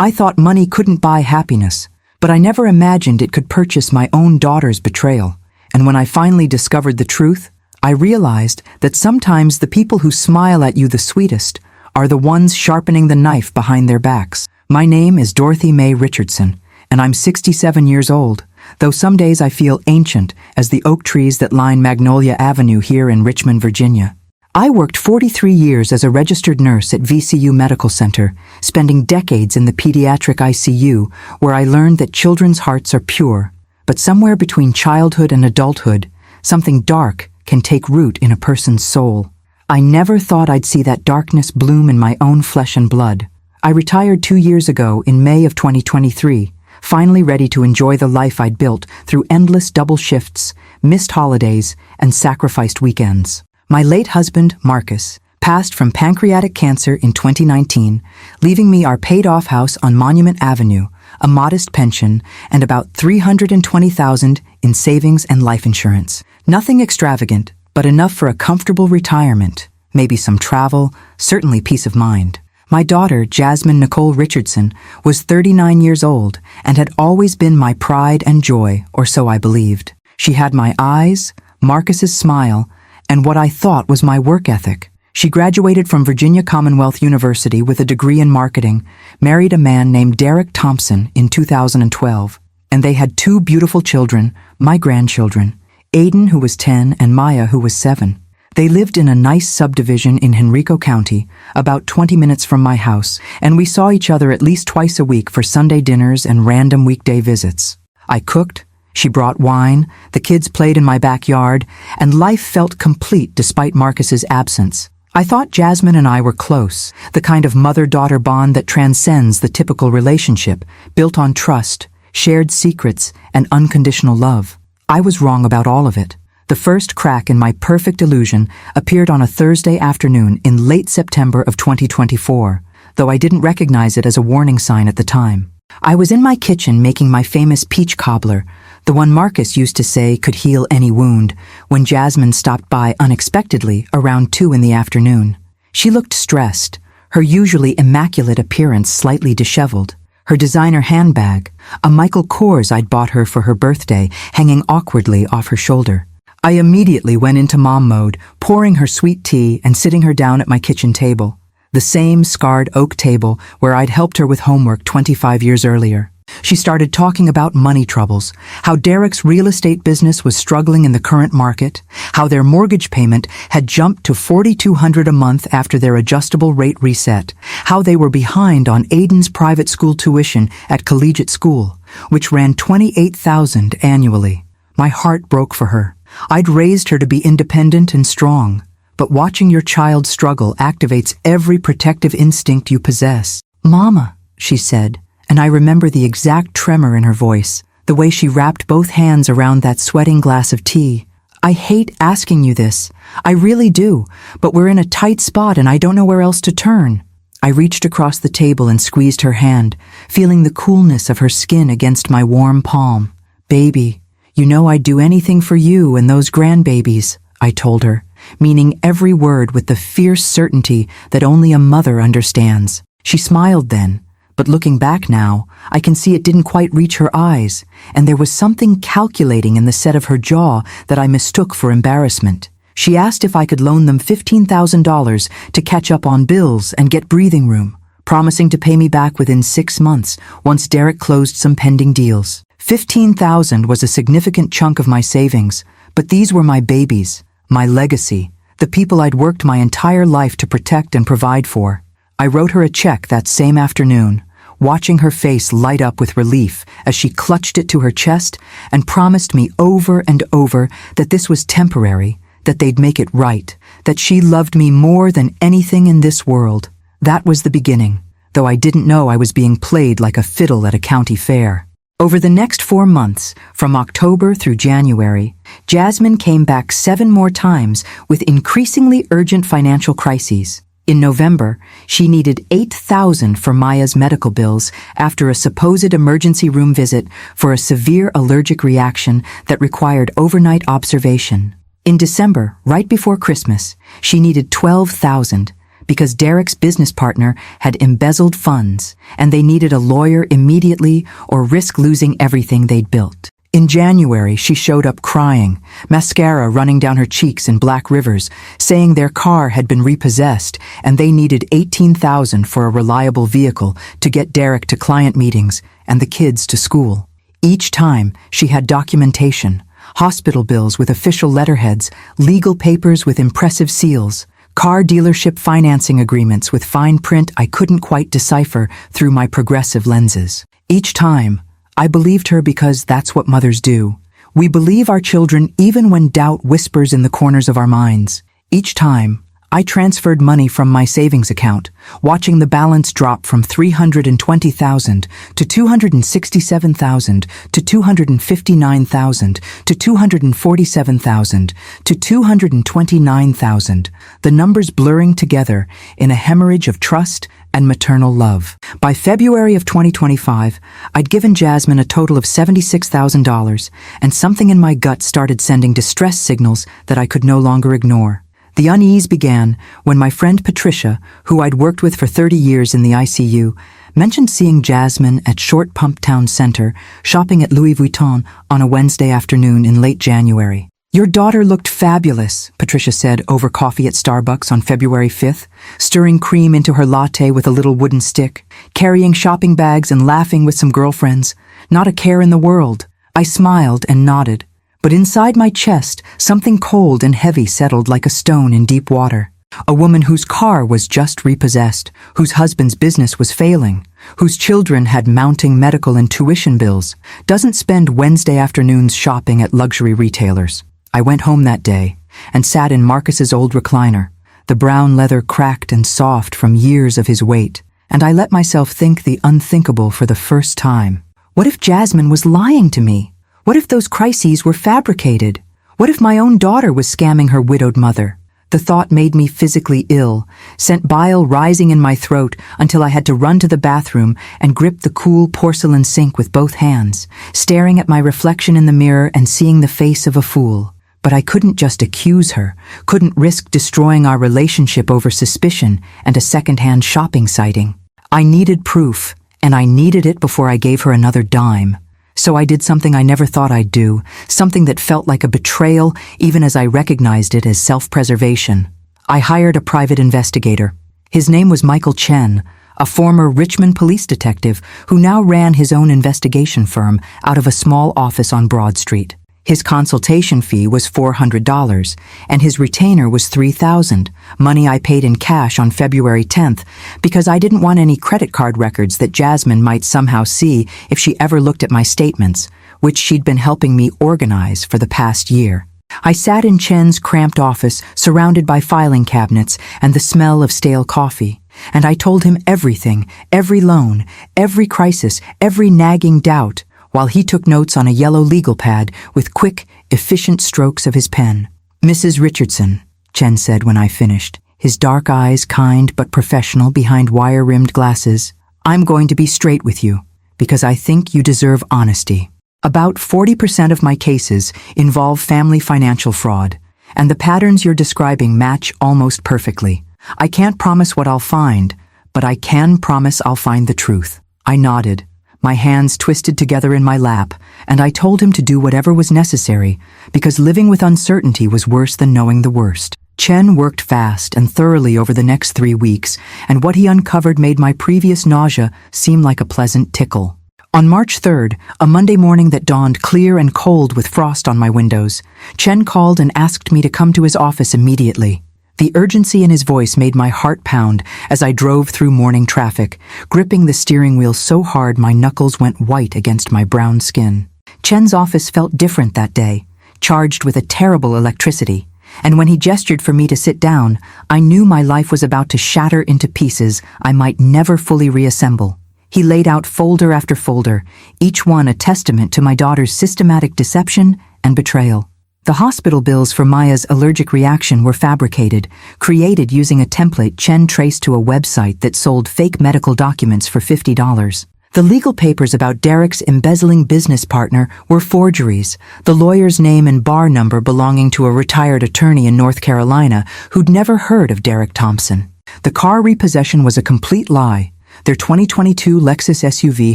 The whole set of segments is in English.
I thought money couldn't buy happiness, but I never imagined it could purchase my own daughter's betrayal. And when I finally discovered the truth, I realized that sometimes the people who smile at you the sweetest are the ones sharpening the knife behind their backs. My name is Dorothy Mae Richardson, and I'm 67 years old, though some days I feel ancient as the oak trees that line Magnolia Avenue here in Richmond, Virginia. I worked 43 years as a registered nurse at VCU Medical Center, spending decades in the pediatric ICU, where I learned that children's hearts are pure. But somewhere between childhood and adulthood, something dark can take root in a person's soul. I never thought I'd see that darkness bloom in my own flesh and blood. I retired 2 years ago in May of 2023, finally ready to enjoy the life I'd built through endless double shifts, missed holidays, and sacrificed weekends. My late husband, Marcus, passed from pancreatic cancer in 2019, leaving me our paid-off house on Monument Avenue, a modest pension, and about $320,000 in savings and life insurance. Nothing extravagant, but enough for a comfortable retirement, maybe some travel, certainly peace of mind. My daughter, Jasmine Nicole Richardson, was 39 years old and had always been my pride and joy, or so I believed. She had my eyes, Marcus's smile, and what I thought was my work ethic. She graduated from Virginia Commonwealth University with a degree in marketing, married a man named Derek Thompson in 2012, and they had 2 beautiful children, my grandchildren, Aiden, who was 10, and Maya, who was 7. They lived in a nice subdivision in Henrico County, about 20 minutes from my house, and we saw each other at least twice a week for Sunday dinners and random weekday visits. I cooked, she brought wine, the kids played in my backyard, and life felt complete despite Marcus's absence. I thought Jasmine and I were close, the kind of mother-daughter bond that transcends the typical relationship, built on trust, shared secrets, and unconditional love. I was wrong about all of it. The first crack in my perfect illusion appeared on a Thursday afternoon in late September of 2024, though I didn't recognize it as a warning sign at the time. I was in my kitchen making my famous peach cobbler, the one Marcus used to say could heal any wound, when Jasmine stopped by unexpectedly around 2 in the afternoon. She looked stressed, her usually immaculate appearance slightly disheveled, her designer handbag, a Michael Kors I'd bought her for her birthday, hanging awkwardly off her shoulder. I immediately went into mom mode, pouring her sweet tea and sitting her down at my kitchen table, the same scarred oak table where I'd helped her with homework 25 years earlier. She started talking about money troubles, how Derek's real estate business was struggling in the current market, how their mortgage payment had jumped to $4,200 a month after their adjustable rate reset, how they were behind on Aiden's private school tuition at collegiate school, which ran $28,000 annually. My heart broke for her. I'd raised her to be independent and strong, but watching your child struggle activates every protective instinct you possess. "Mama," she said, and I remember the exact tremor in her voice, the way she wrapped both hands around that sweating glass of tea. "I hate asking you this. I really do, but we're in a tight spot and I don't know where else to turn." I reached across the table and squeezed her hand, feeling the coolness of her skin against my warm palm. "Baby, you know I'd do anything for you and those grandbabies," I told her, meaning every word with the fierce certainty that only a mother understands. She smiled then, but looking back now, I can see it didn't quite reach her eyes, and there was something calculating in the set of her jaw that I mistook for embarrassment. She asked if I could loan them $15,000 to catch up on bills and get breathing room, promising to pay me back within 6 months once Derek closed some pending deals. $15,000 was a significant chunk of my savings, but these were my babies, my legacy, the people I'd worked my entire life to protect and provide for. I wrote her a check that same afternoon, watching her face light up with relief as she clutched it to her chest and promised me over and over that this was temporary, that they'd make it right, that she loved me more than anything in this world. That was the beginning, though I didn't know I was being played like a fiddle at a county fair. Over the next 4 months, from October through January, Jasmine came back 7 more times with increasingly urgent financial crises. In November, she needed $8,000 for Maya's medical bills after a supposed emergency room visit for a severe allergic reaction that required overnight observation. In December, right before Christmas, she needed $12,000 because Derek's business partner had embezzled funds, and they needed a lawyer immediately or risk losing everything they'd built. In January, she showed up crying, mascara running down her cheeks in black rivers, saying their car had been repossessed and they needed $18,000 for a reliable vehicle to get Derek to client meetings and the kids to school. Each time, she had documentation, hospital bills with official letterheads, legal papers with impressive seals, car dealership financing agreements with fine print I couldn't quite decipher through my progressive lenses. Each time, I believed her because that's what mothers do. We believe our children even when doubt whispers in the corners of our minds. Each time, I transferred money from my savings account, watching the balance drop from $320,000 to $267,000 to $259,000 to $247,000 to $229,000, the numbers blurring together in a hemorrhage of trust and maternal love. By February of 2025, I'd given Jasmine a total of $76,000, and something in my gut started sending distress signals that I could no longer ignore. The unease began when my friend Patricia, who I'd worked with for 30 years in the ICU, mentioned seeing Jasmine at Short Pump Town Center shopping at Louis Vuitton on a Wednesday afternoon in late January. "Your daughter looked fabulous," Patricia said over coffee at Starbucks on February 5th, stirring cream into her latte with a little wooden stick, carrying shopping bags and laughing with some girlfriends. Not a care in the world. I smiled and nodded, but inside my chest, something cold and heavy settled like a stone in deep water. A woman whose car was just repossessed, whose husband's business was failing, whose children had mounting medical and tuition bills, doesn't spend Wednesday afternoons shopping at luxury retailers. I went home that day and sat in Marcus's old recliner, the brown leather cracked and soft from years of his weight, and I let myself think the unthinkable for the first time. What if Jasmine was lying to me? What if those crises were fabricated? What if my own daughter was scamming her widowed mother? The thought made me physically ill, sent bile rising in my throat until I had to run to the bathroom and grip the cool porcelain sink with both hands, staring at my reflection in the mirror and seeing the face of a fool. But I couldn't just accuse her, couldn't risk destroying our relationship over suspicion and a second-hand shopping sighting. I needed proof, and I needed it before I gave her another dime. So I did something I never thought I'd do, something that felt like a betrayal even as I recognized it as self-preservation. I hired a private investigator. His name was Michael Chen, a former Richmond police detective who now ran his own investigation firm out of a small office on Broad Street. His consultation fee was $400, and his retainer was $3,000, money I paid in cash on February 10th, because I didn't want any credit card records that Jasmine might somehow see if she ever looked at my statements, which she'd been helping me organize for the past year. I sat in Chen's cramped office, surrounded by filing cabinets and the smell of stale coffee, and I told him everything, every loan, every crisis, every nagging doubt, while he took notes on a yellow legal pad with quick, efficient strokes of his pen. "Mrs. Richardson," Chen said when I finished, his dark eyes kind but professional behind wire-rimmed glasses, "I'm going to be straight with you, because I think you deserve honesty. About 40% of my cases involve family financial fraud, and the patterns you're describing match almost perfectly. I can't promise what I'll find, but I can promise I'll find the truth." I nodded, my hands twisted together in my lap, and I told him to do whatever was necessary, because living with uncertainty was worse than knowing the worst. Chen worked fast and thoroughly over the next 3 weeks, and what he uncovered made my previous nausea seem like a pleasant tickle. On March 3rd, a Monday morning that dawned clear and cold with frost on my windows, Chen called and asked me to come to his office immediately. The urgency in his voice made my heart pound as I drove through morning traffic, gripping the steering wheel so hard my knuckles went white against my brown skin. Chen's office felt different that day, charged with a terrible electricity, and when he gestured for me to sit down, I knew my life was about to shatter into pieces I might never fully reassemble. He laid out folder after folder, each one a testament to my daughter's systematic deception and betrayal. The hospital bills for Maya's allergic reaction were fabricated, created using a template Chen traced to a website that sold fake medical documents for $50. The legal papers about Derek's embezzling business partner were forgeries, the lawyer's name and bar number belonging to a retired attorney in North Carolina who'd never heard of Derek Thompson. The car repossession was a complete lie. Their 2022 Lexus SUV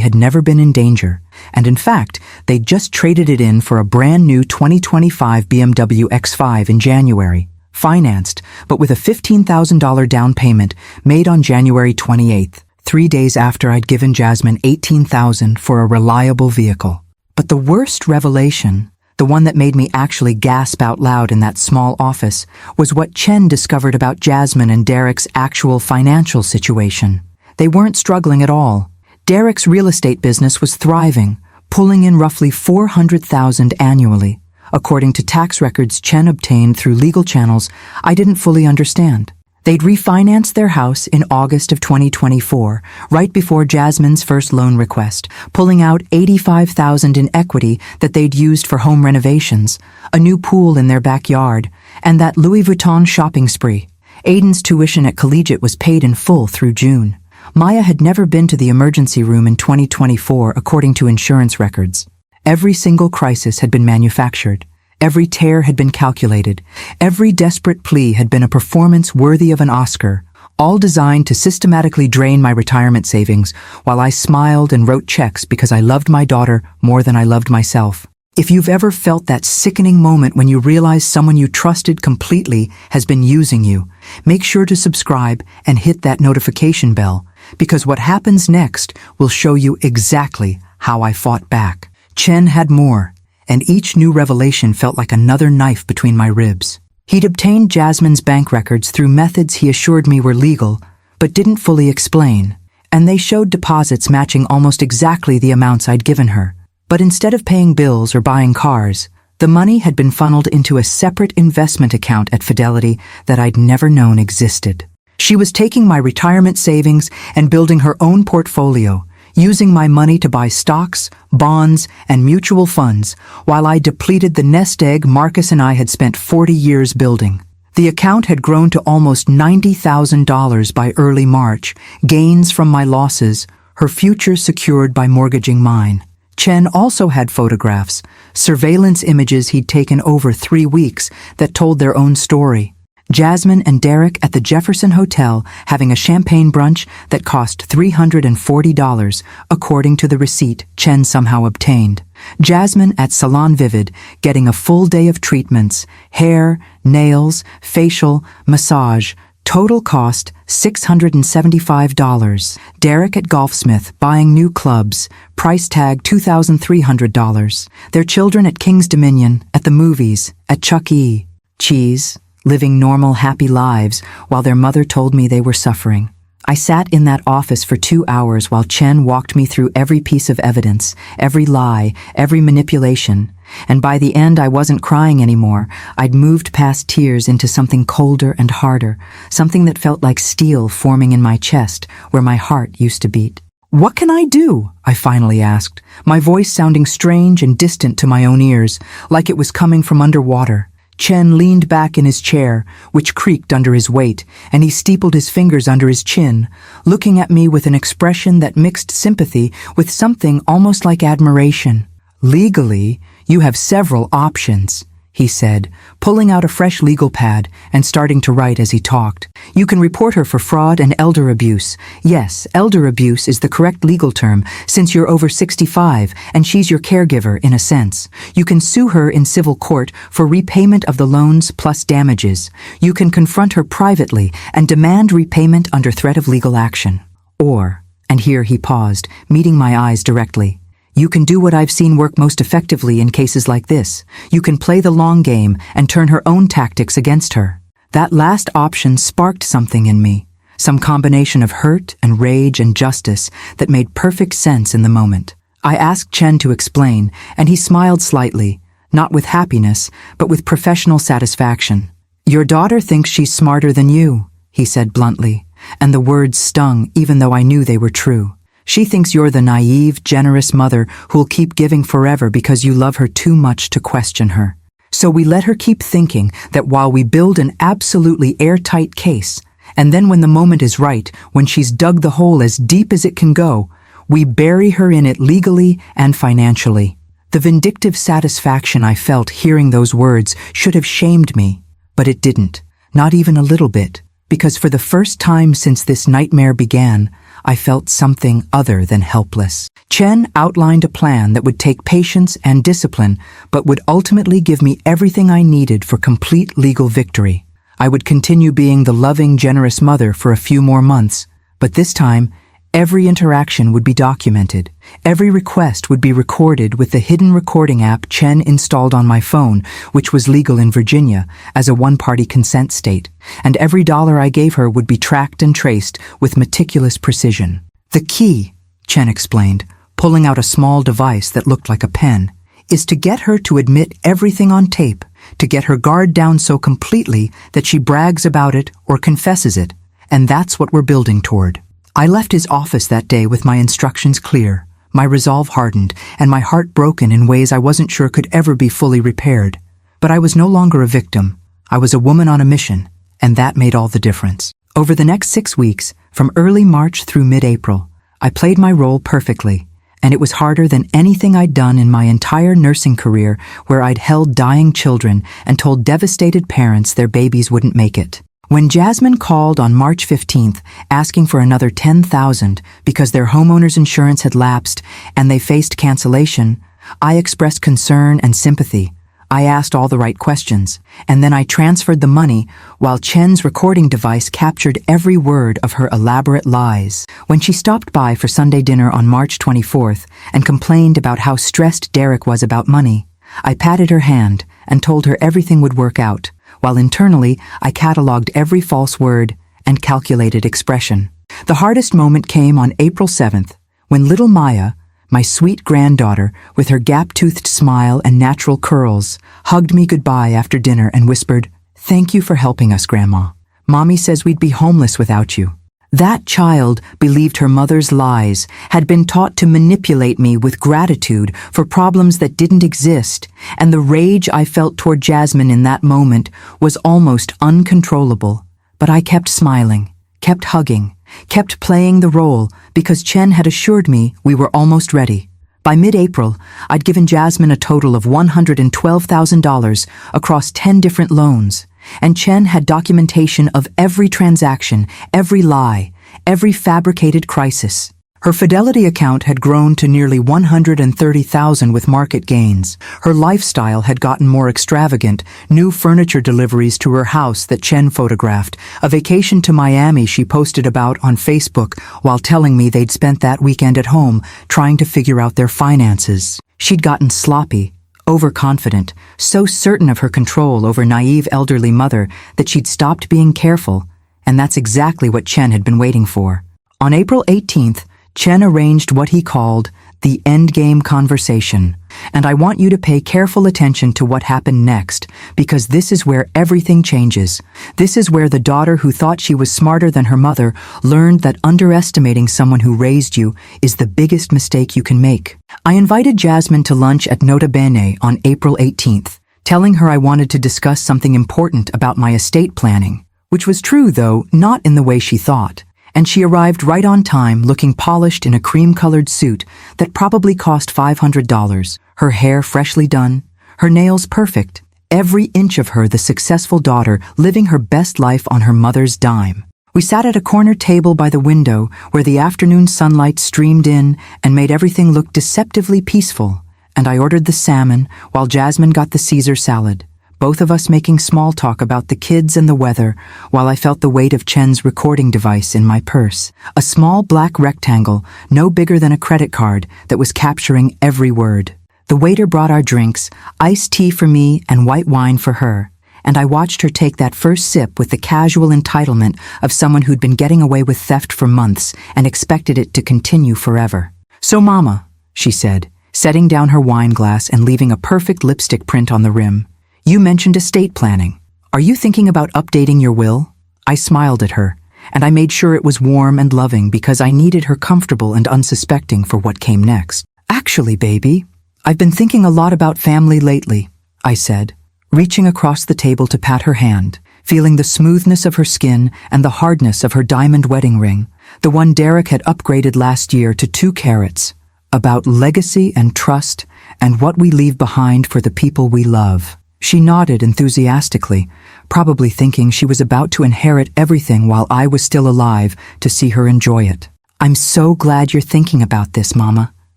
had never been in danger, and in fact, they'd just traded it in for a brand new 2025 BMW X5 in January, financed, but with a $15,000 down payment made on January 28th, 3 days after I'd given Jasmine $18,000 for a reliable vehicle. But the worst revelation, the one that made me actually gasp out loud in that small office, was what Chen discovered about Jasmine and Derek's actual financial situation. They weren't struggling at all. Derek's real estate business was thriving, pulling in roughly $400,000 annually, according to tax records Chen obtained through legal channels I didn't fully understand. They'd refinanced their house in August of 2024, right before Jasmine's first loan request, pulling out $85,000 in equity that they'd used for home renovations, a new pool in their backyard, and that Louis Vuitton shopping spree. Aiden's tuition at collegiate was paid in full through June. Maya had never been to the emergency room in 2024, according to insurance records. Every single crisis had been manufactured. Every tear had been calculated. Every desperate plea had been a performance worthy of an Oscar, all designed to systematically drain my retirement savings while I smiled and wrote checks because I loved my daughter more than I loved myself. If you've ever felt that sickening moment when you realize someone you trusted completely has been using you, make sure to subscribe and hit that notification bell, because what happens next will show you exactly how I fought back. Chen had more, and each new revelation felt like another knife between my ribs. He'd obtained Jasmine's bank records through methods he assured me were legal, but didn't fully explain, and they showed deposits matching almost exactly the amounts I'd given her. But instead of paying bills or buying cars, the money had been funneled into a separate investment account at Fidelity that I'd never known existed. She was taking my retirement savings and building her own portfolio, using my money to buy stocks, bonds, and mutual funds, while I depleted the nest egg Marcus and I had spent 40 years building. The account had grown to almost $90,000 by early March, gains from my losses, her future secured by mortgaging mine. Chen also had photographs, surveillance images he'd taken over 3 weeks that told their own story. Jasmine and Derek at the Jefferson Hotel having a champagne brunch that cost $340, according to the receipt Chen somehow obtained. Jasmine at Salon Vivid getting a full day of treatments, hair, nails, facial, massage, total cost $675. Derek at Golfsmith buying new clubs, price tag $2,300. Their children at King's Dominion, at the movies, at Chuck E. Cheese, living normal, happy lives while their mother told me they were suffering. I sat in that office for 2 hours while Chen walked me through every piece of evidence, every lie, every manipulation. And by the end, I wasn't crying anymore. I'd moved past tears into something colder and harder, something that felt like steel forming in my chest, where my heart used to beat. "What can I do?" I finally asked, my voice sounding strange and distant to my own ears, like it was coming from underwater. Chen leaned back in his chair, which creaked under his weight, and he steepled his fingers under his chin, looking at me with an expression that mixed sympathy with something almost like admiration. "Legally, you have several options," he said, pulling out a fresh legal pad and starting to write as he talked. "You can report her for fraud and elder abuse. Yes, elder abuse is the correct legal term, since you're over 65 and she's your caregiver in a sense. You can sue her in civil court for repayment of the loans plus damages. You can confront her privately and demand repayment under threat of legal action. Or," and here he paused, meeting my eyes directly, "you can do what I've seen work most effectively in cases like this. You can play the long game and turn her own tactics against her." That last option sparked something in me, some combination of hurt and rage and justice that made perfect sense in the moment. I asked Chen to explain, and he smiled slightly, not with happiness, but with professional satisfaction. "Your daughter thinks she's smarter than you," he said bluntly, and the words stung even though I knew they were true. "She thinks you're the naive, generous mother who'll keep giving forever because you love her too much to question her. So we let her keep thinking that while we build an absolutely airtight case, and then when the moment is right, when she's dug the hole as deep as it can go, we bury her in it legally and financially." The vindictive satisfaction I felt hearing those words should have shamed me, but it didn't, not even a little bit. because for the first time since this nightmare began, I felt something other than helpless. Chen outlined a plan that would take patience and discipline, but would ultimately give me everything I needed for complete legal victory. I would continue being the loving, generous mother for a few more months, but this time, every interaction would be documented. Every request would be recorded with the hidden recording app Chen installed on my phone, which was legal in Virginia, as a one-party consent state. And every dollar I gave her would be tracked and traced with meticulous precision. The key, Chen explained, pulling out a small device that looked like a pen, is to get her to admit everything on tape, to get her guard down so completely that she brags about it or confesses it. And that's what we're building toward. I left his office that day with my instructions clear, my resolve hardened, and my heart broken in ways I wasn't sure could ever be fully repaired. But I was no longer a victim. I was a woman on a mission, and that made all the difference. Over the next 6 weeks, from early March through mid-April, I played my role perfectly, and it was harder than anything I'd done in my entire nursing career, where I'd held dying children and told devastated parents their babies wouldn't make it. When Jasmine called on March 15th asking for another $10,000 because their homeowner's insurance had lapsed and they faced cancellation, I expressed concern and sympathy. I asked all the right questions, and then I transferred the money while Chen's recording device captured every word of her elaborate lies. When she stopped by for Sunday dinner on March 24th and complained about how stressed Derek was about money, I patted her hand and told her everything would work out, while internally I cataloged every false word and calculated expression. The hardest moment came on April 7th, when little Maya, my sweet granddaughter, with her gap-toothed smile and natural curls, hugged me goodbye after dinner and whispered, "Thank you for helping us, Grandma. Mommy says we'd be homeless without you." That child believed her mother's lies, had been taught to manipulate me with gratitude for problems that didn't exist, and the rage I felt toward Jasmine in that moment was almost uncontrollable. But I kept smiling, kept hugging, kept playing the role because Chen had assured me we were almost ready. By mid-April, I'd given Jasmine a total of $112,000 across 10 different loans, and Chen had documentation of every transaction, every lie, every fabricated crisis. Her Fidelity account had grown to nearly $130,000 with market gains. Her lifestyle had gotten more extravagant, new furniture deliveries to her house that Chen photographed, a vacation to Miami she posted about on Facebook while telling me they'd spent that weekend at home trying to figure out their finances. She'd gotten sloppy, overconfident, so certain of her control over naive elderly mother that she'd stopped being careful, and that's exactly what Chen had been waiting for. On April 18th, Chen arranged what he called the endgame conversation, and I want you to pay careful attention to what happened next, because this is where everything changes. This is where the daughter who thought she was smarter than her mother learned that underestimating someone who raised you is the biggest mistake you can make. I invited Jasmine to lunch at Nota Bene on April 18th, telling her I wanted to discuss something important about my estate planning, which was true, though not in the way she thought. And she arrived right on time, looking polished in a cream-colored suit that probably cost $500, her hair freshly done, her nails perfect, every inch of her the successful daughter living her best life on her mother's dime. We sat at a corner table by the window where the afternoon sunlight streamed in and made everything look deceptively peaceful, and I ordered the salmon while Jasmine got the Caesar salad, both of us making small talk about the kids and the weather while I felt the weight of Chen's recording device in my purse, a small black rectangle no bigger than a credit card that was capturing every word. The waiter brought our drinks, iced tea for me and white wine for her, and I watched her take that first sip with the casual entitlement of someone who'd been getting away with theft for months and expected it to continue forever. "So, Mama," she said, setting down her wine glass and leaving a perfect lipstick print on the rim, "you mentioned estate planning. Are you thinking about updating your will?" I smiled at her, and I made sure it was warm and loving because I needed her comfortable and unsuspecting for what came next. "Actually, baby, I've been thinking a lot about family lately," I said, reaching across the table to pat her hand, feeling the smoothness of her skin and the hardness of her diamond wedding ring, the one Derek had upgraded last year to 2 carats, about legacy and trust and what we leave behind for the people we love. She nodded enthusiastically, probably thinking she was about to inherit everything while I was still alive to see her enjoy it. "I'm so glad you're thinking about this, Mama,"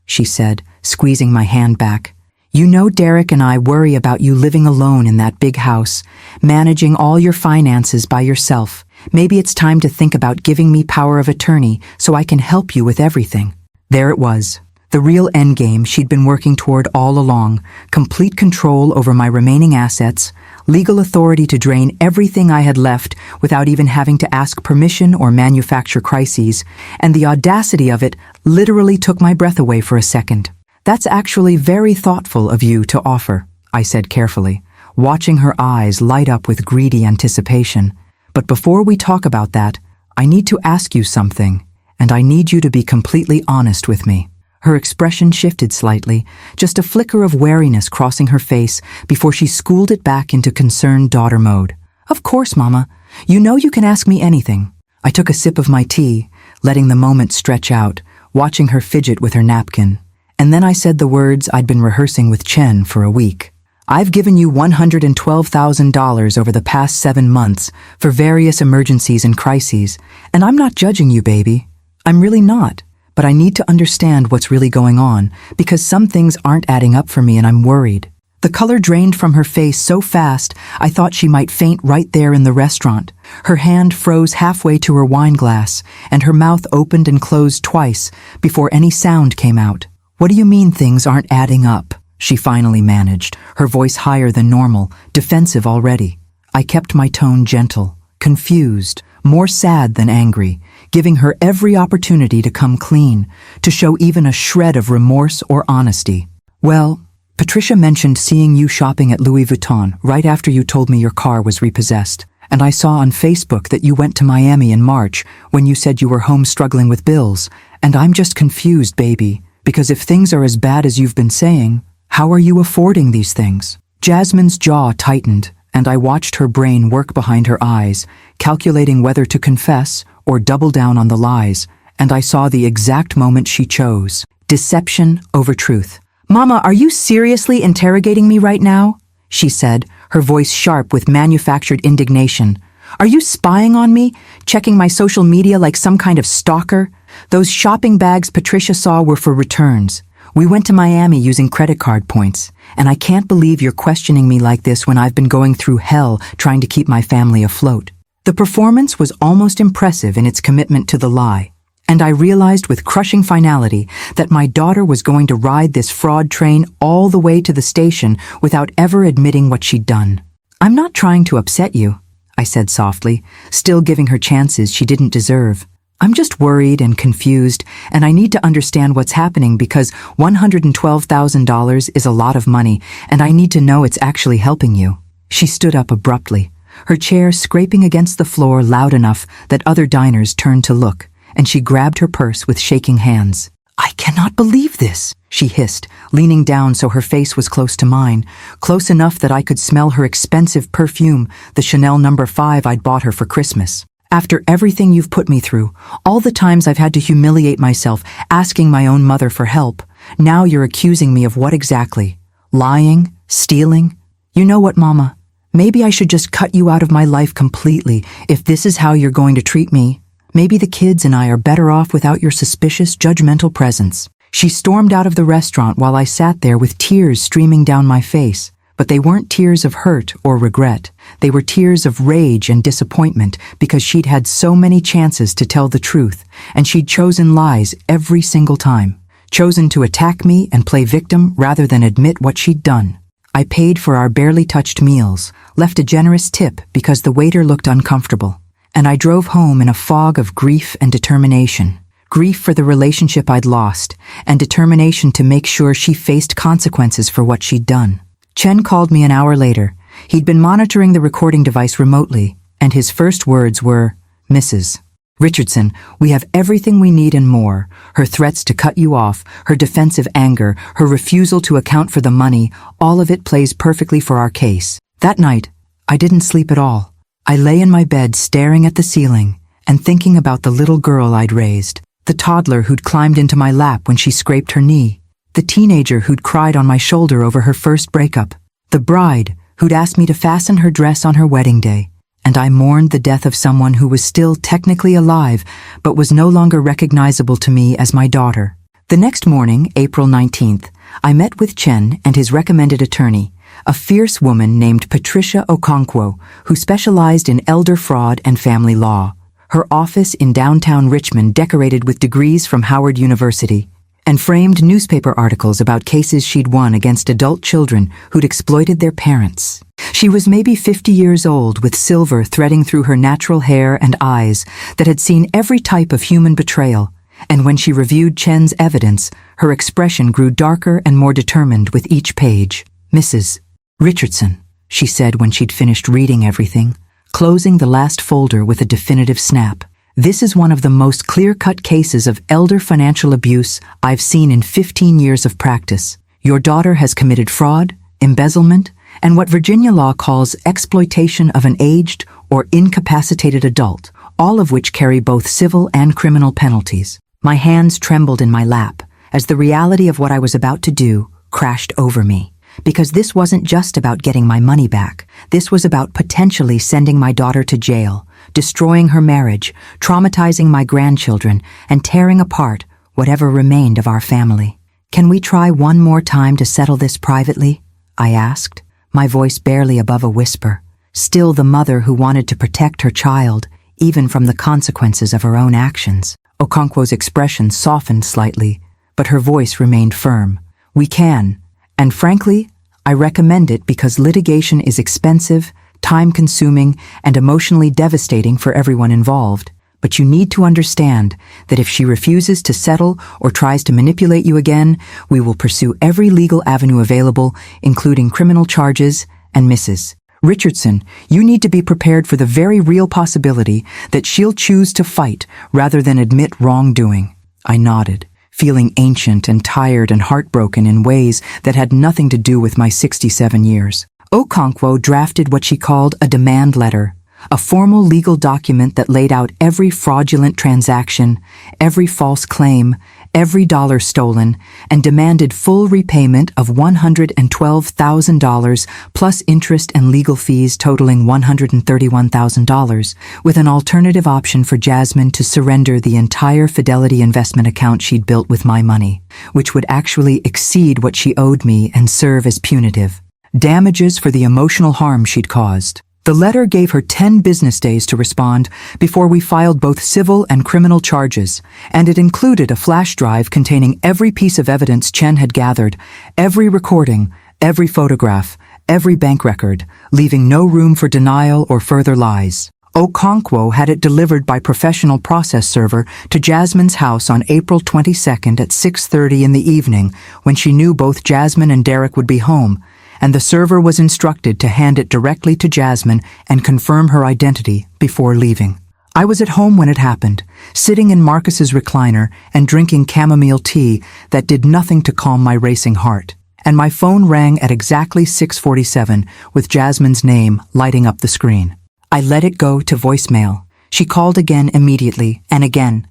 she said, squeezing my hand back. "You know Derek and I worry about you living alone in that big house, managing all your finances by yourself. Maybe it's time to think about giving me power of attorney so I can help you with everything." There it was, the real endgame she'd been working toward all along: complete control over my remaining assets, legal authority to drain everything I had left without even having to ask permission or manufacture crises, and the audacity of it literally took my breath away for a second. "That's actually very thoughtful of you to offer," I said carefully, watching her eyes light up with greedy anticipation. "But before we talk about that, I need to ask you something, and I need you to be completely honest with me." Her expression shifted slightly, just a flicker of wariness crossing her face before she schooled it back into concerned daughter mode. "Of course, Mama. You know you can ask me anything." I took a sip of my tea, letting the moment stretch out, watching her fidget with her napkin. And then I said the words I'd been rehearsing with Chen for a week. "I've given you $112,000 over the past 7 months for various emergencies and crises, and I'm not judging you, baby. I'm really not. But I need to understand what's really going on, because some things aren't adding up for me and I'm worried." The color drained from her face so fast I thought she might faint right there in the restaurant. Her hand froze halfway to her wine glass, and her mouth opened and closed twice before any sound came out. "What do you mean things aren't adding up?" she finally managed, her voice higher than normal, defensive already. I kept my tone gentle, confused, more sad than angry, giving her every opportunity to come clean, to show even a shred of remorse or honesty. "Well, Patricia mentioned seeing you shopping at Louis Vuitton right after you told me your car was repossessed, and I saw on Facebook that you went to Miami in March when you said you were home struggling with bills, and I'm just confused, baby, because if things are as bad as you've been saying, how are you affording these things?" Jasmine's jaw tightened, and I watched her brain work behind her eyes, calculating whether to confess or double down on the lies, and I saw the exact moment she chose: deception over truth. "Mama, are you seriously interrogating me right now?" she said, her voice sharp with manufactured indignation. "Are you spying on me, checking my social media like some kind of stalker? Those shopping bags Patricia saw were for returns. We went to Miami using credit card points, and I can't believe you're questioning me like this when I've been going through hell trying to keep my family afloat." The performance was almost impressive in its commitment to the lie, and I realized with crushing finality that my daughter was going to ride this fraud train all the way to the station without ever admitting what she'd done. "I'm not trying to upset you," I said softly, still giving her chances she didn't deserve. "I'm just worried and confused, and I need to understand what's happening because $112,000 is a lot of money, and I need to know it's actually helping you." She stood up abruptly, her chair scraping against the floor loud enough that other diners turned to look, and she grabbed her purse with shaking hands. "I cannot believe this," she hissed, leaning down so her face was close to mine, close enough that I could smell her expensive perfume, the Chanel No. 5 I'd bought her for Christmas. "After everything you've put me through, all the times I've had to humiliate myself asking my own mother for help, now you're accusing me of what exactly? Lying? Stealing? You know what, Mama? Maybe I should just cut you out of my life completely if this is how you're going to treat me. Maybe the kids and I are better off without your suspicious, judgmental presence." She stormed out of the restaurant while I sat there with tears streaming down my face. But they weren't tears of hurt or regret. They were tears of rage and disappointment because she'd had so many chances to tell the truth, and she'd chosen lies every single time. Chosen to attack me and play victim rather than admit what she'd done. I paid for our barely touched meals, left a generous tip because the waiter looked uncomfortable, and I drove home in a fog of grief and determination. Grief for the relationship I'd lost, and determination to make sure she faced consequences for what she'd done. Chen called me an hour later. He'd been monitoring the recording device remotely, and his first words were, "Mrs. Richardson, we have everything we need and more. Her threats to cut you off, her defensive anger, her refusal to account for the money, all of it plays perfectly for our case." That night, I didn't sleep at all. I lay in my bed staring at the ceiling and thinking about the little girl I'd raised, the toddler who'd climbed into my lap when she scraped her knee, the teenager who'd cried on my shoulder over her first breakup, the bride who'd asked me to fasten her dress on her wedding day, and I mourned the death of someone who was still technically alive but was no longer recognizable to me as my daughter. The next morning, April 19th, I met with Chen and his recommended attorney, a fierce woman named Patricia Okonkwo, who specialized in elder fraud and family law. Her office in downtown Richmond decorated with degrees from Howard University, and framed newspaper articles about cases she'd won against adult children who'd exploited their parents. She was maybe 50 years old, with silver threading through her natural hair and eyes that had seen every type of human betrayal, and when she reviewed Chen's evidence, her expression grew darker and more determined with each page. "Mrs. Richardson," she said when she'd finished reading everything, closing the last folder with a definitive snap. "This is one of the most clear-cut cases of elder financial abuse I've seen in 15 years of practice. Your daughter has committed fraud, embezzlement, and what Virginia law calls exploitation of an aged or incapacitated adult, all of which carry both civil and criminal penalties." My hands trembled in my lap as the reality of what I was about to do crashed over me. Because this wasn't just about getting my money back. This was about potentially sending my daughter to jail, destroying her marriage, traumatizing my grandchildren, and tearing apart whatever remained of our family. "Can we try one more time to settle this privately?" I asked, my voice barely above a whisper, still the mother who wanted to protect her child, even from the consequences of her own actions. Okonkwo's expression softened slightly, but her voice remained firm. "We can. And frankly, I recommend it because litigation is expensive, time-consuming, and emotionally devastating for everyone involved. But you need to understand that if she refuses to settle or tries to manipulate you again, we will pursue every legal avenue available, including criminal charges, and Mrs. Richardson, you need to be prepared for the very real possibility that she'll choose to fight rather than admit wrongdoing." I nodded, feeling ancient and tired and heartbroken in ways that had nothing to do with my 67 years. Okonkwo drafted what she called a demand letter, a formal legal document that laid out every fraudulent transaction, every false claim, every dollar stolen, and demanded full repayment of $112,000 plus interest and legal fees totaling $131,000, with an alternative option for Jasmine to surrender the entire Fidelity investment account she'd built with my money, which would actually exceed what she owed me and serve as punitive damages for the emotional harm she'd caused. The letter gave her 10 business days to respond before we filed both civil and criminal charges, and it included a flash drive containing every piece of evidence Chen had gathered, every recording, every photograph, every bank record, leaving no room for denial or further lies. Okonkwo had it delivered by professional process server to Jasmine's house on April 22nd at 6:30 in the evening, when she knew both Jasmine and Derek would be home, and the server was instructed to hand it directly to Jasmine and confirm her identity before leaving. I was at home when it happened, sitting in Marcus's recliner and drinking chamomile tea that did nothing to calm my racing heart. And my phone rang at exactly 6:47 with Jasmine's name lighting up the screen. I let it go to voicemail. She called again immediately, and again,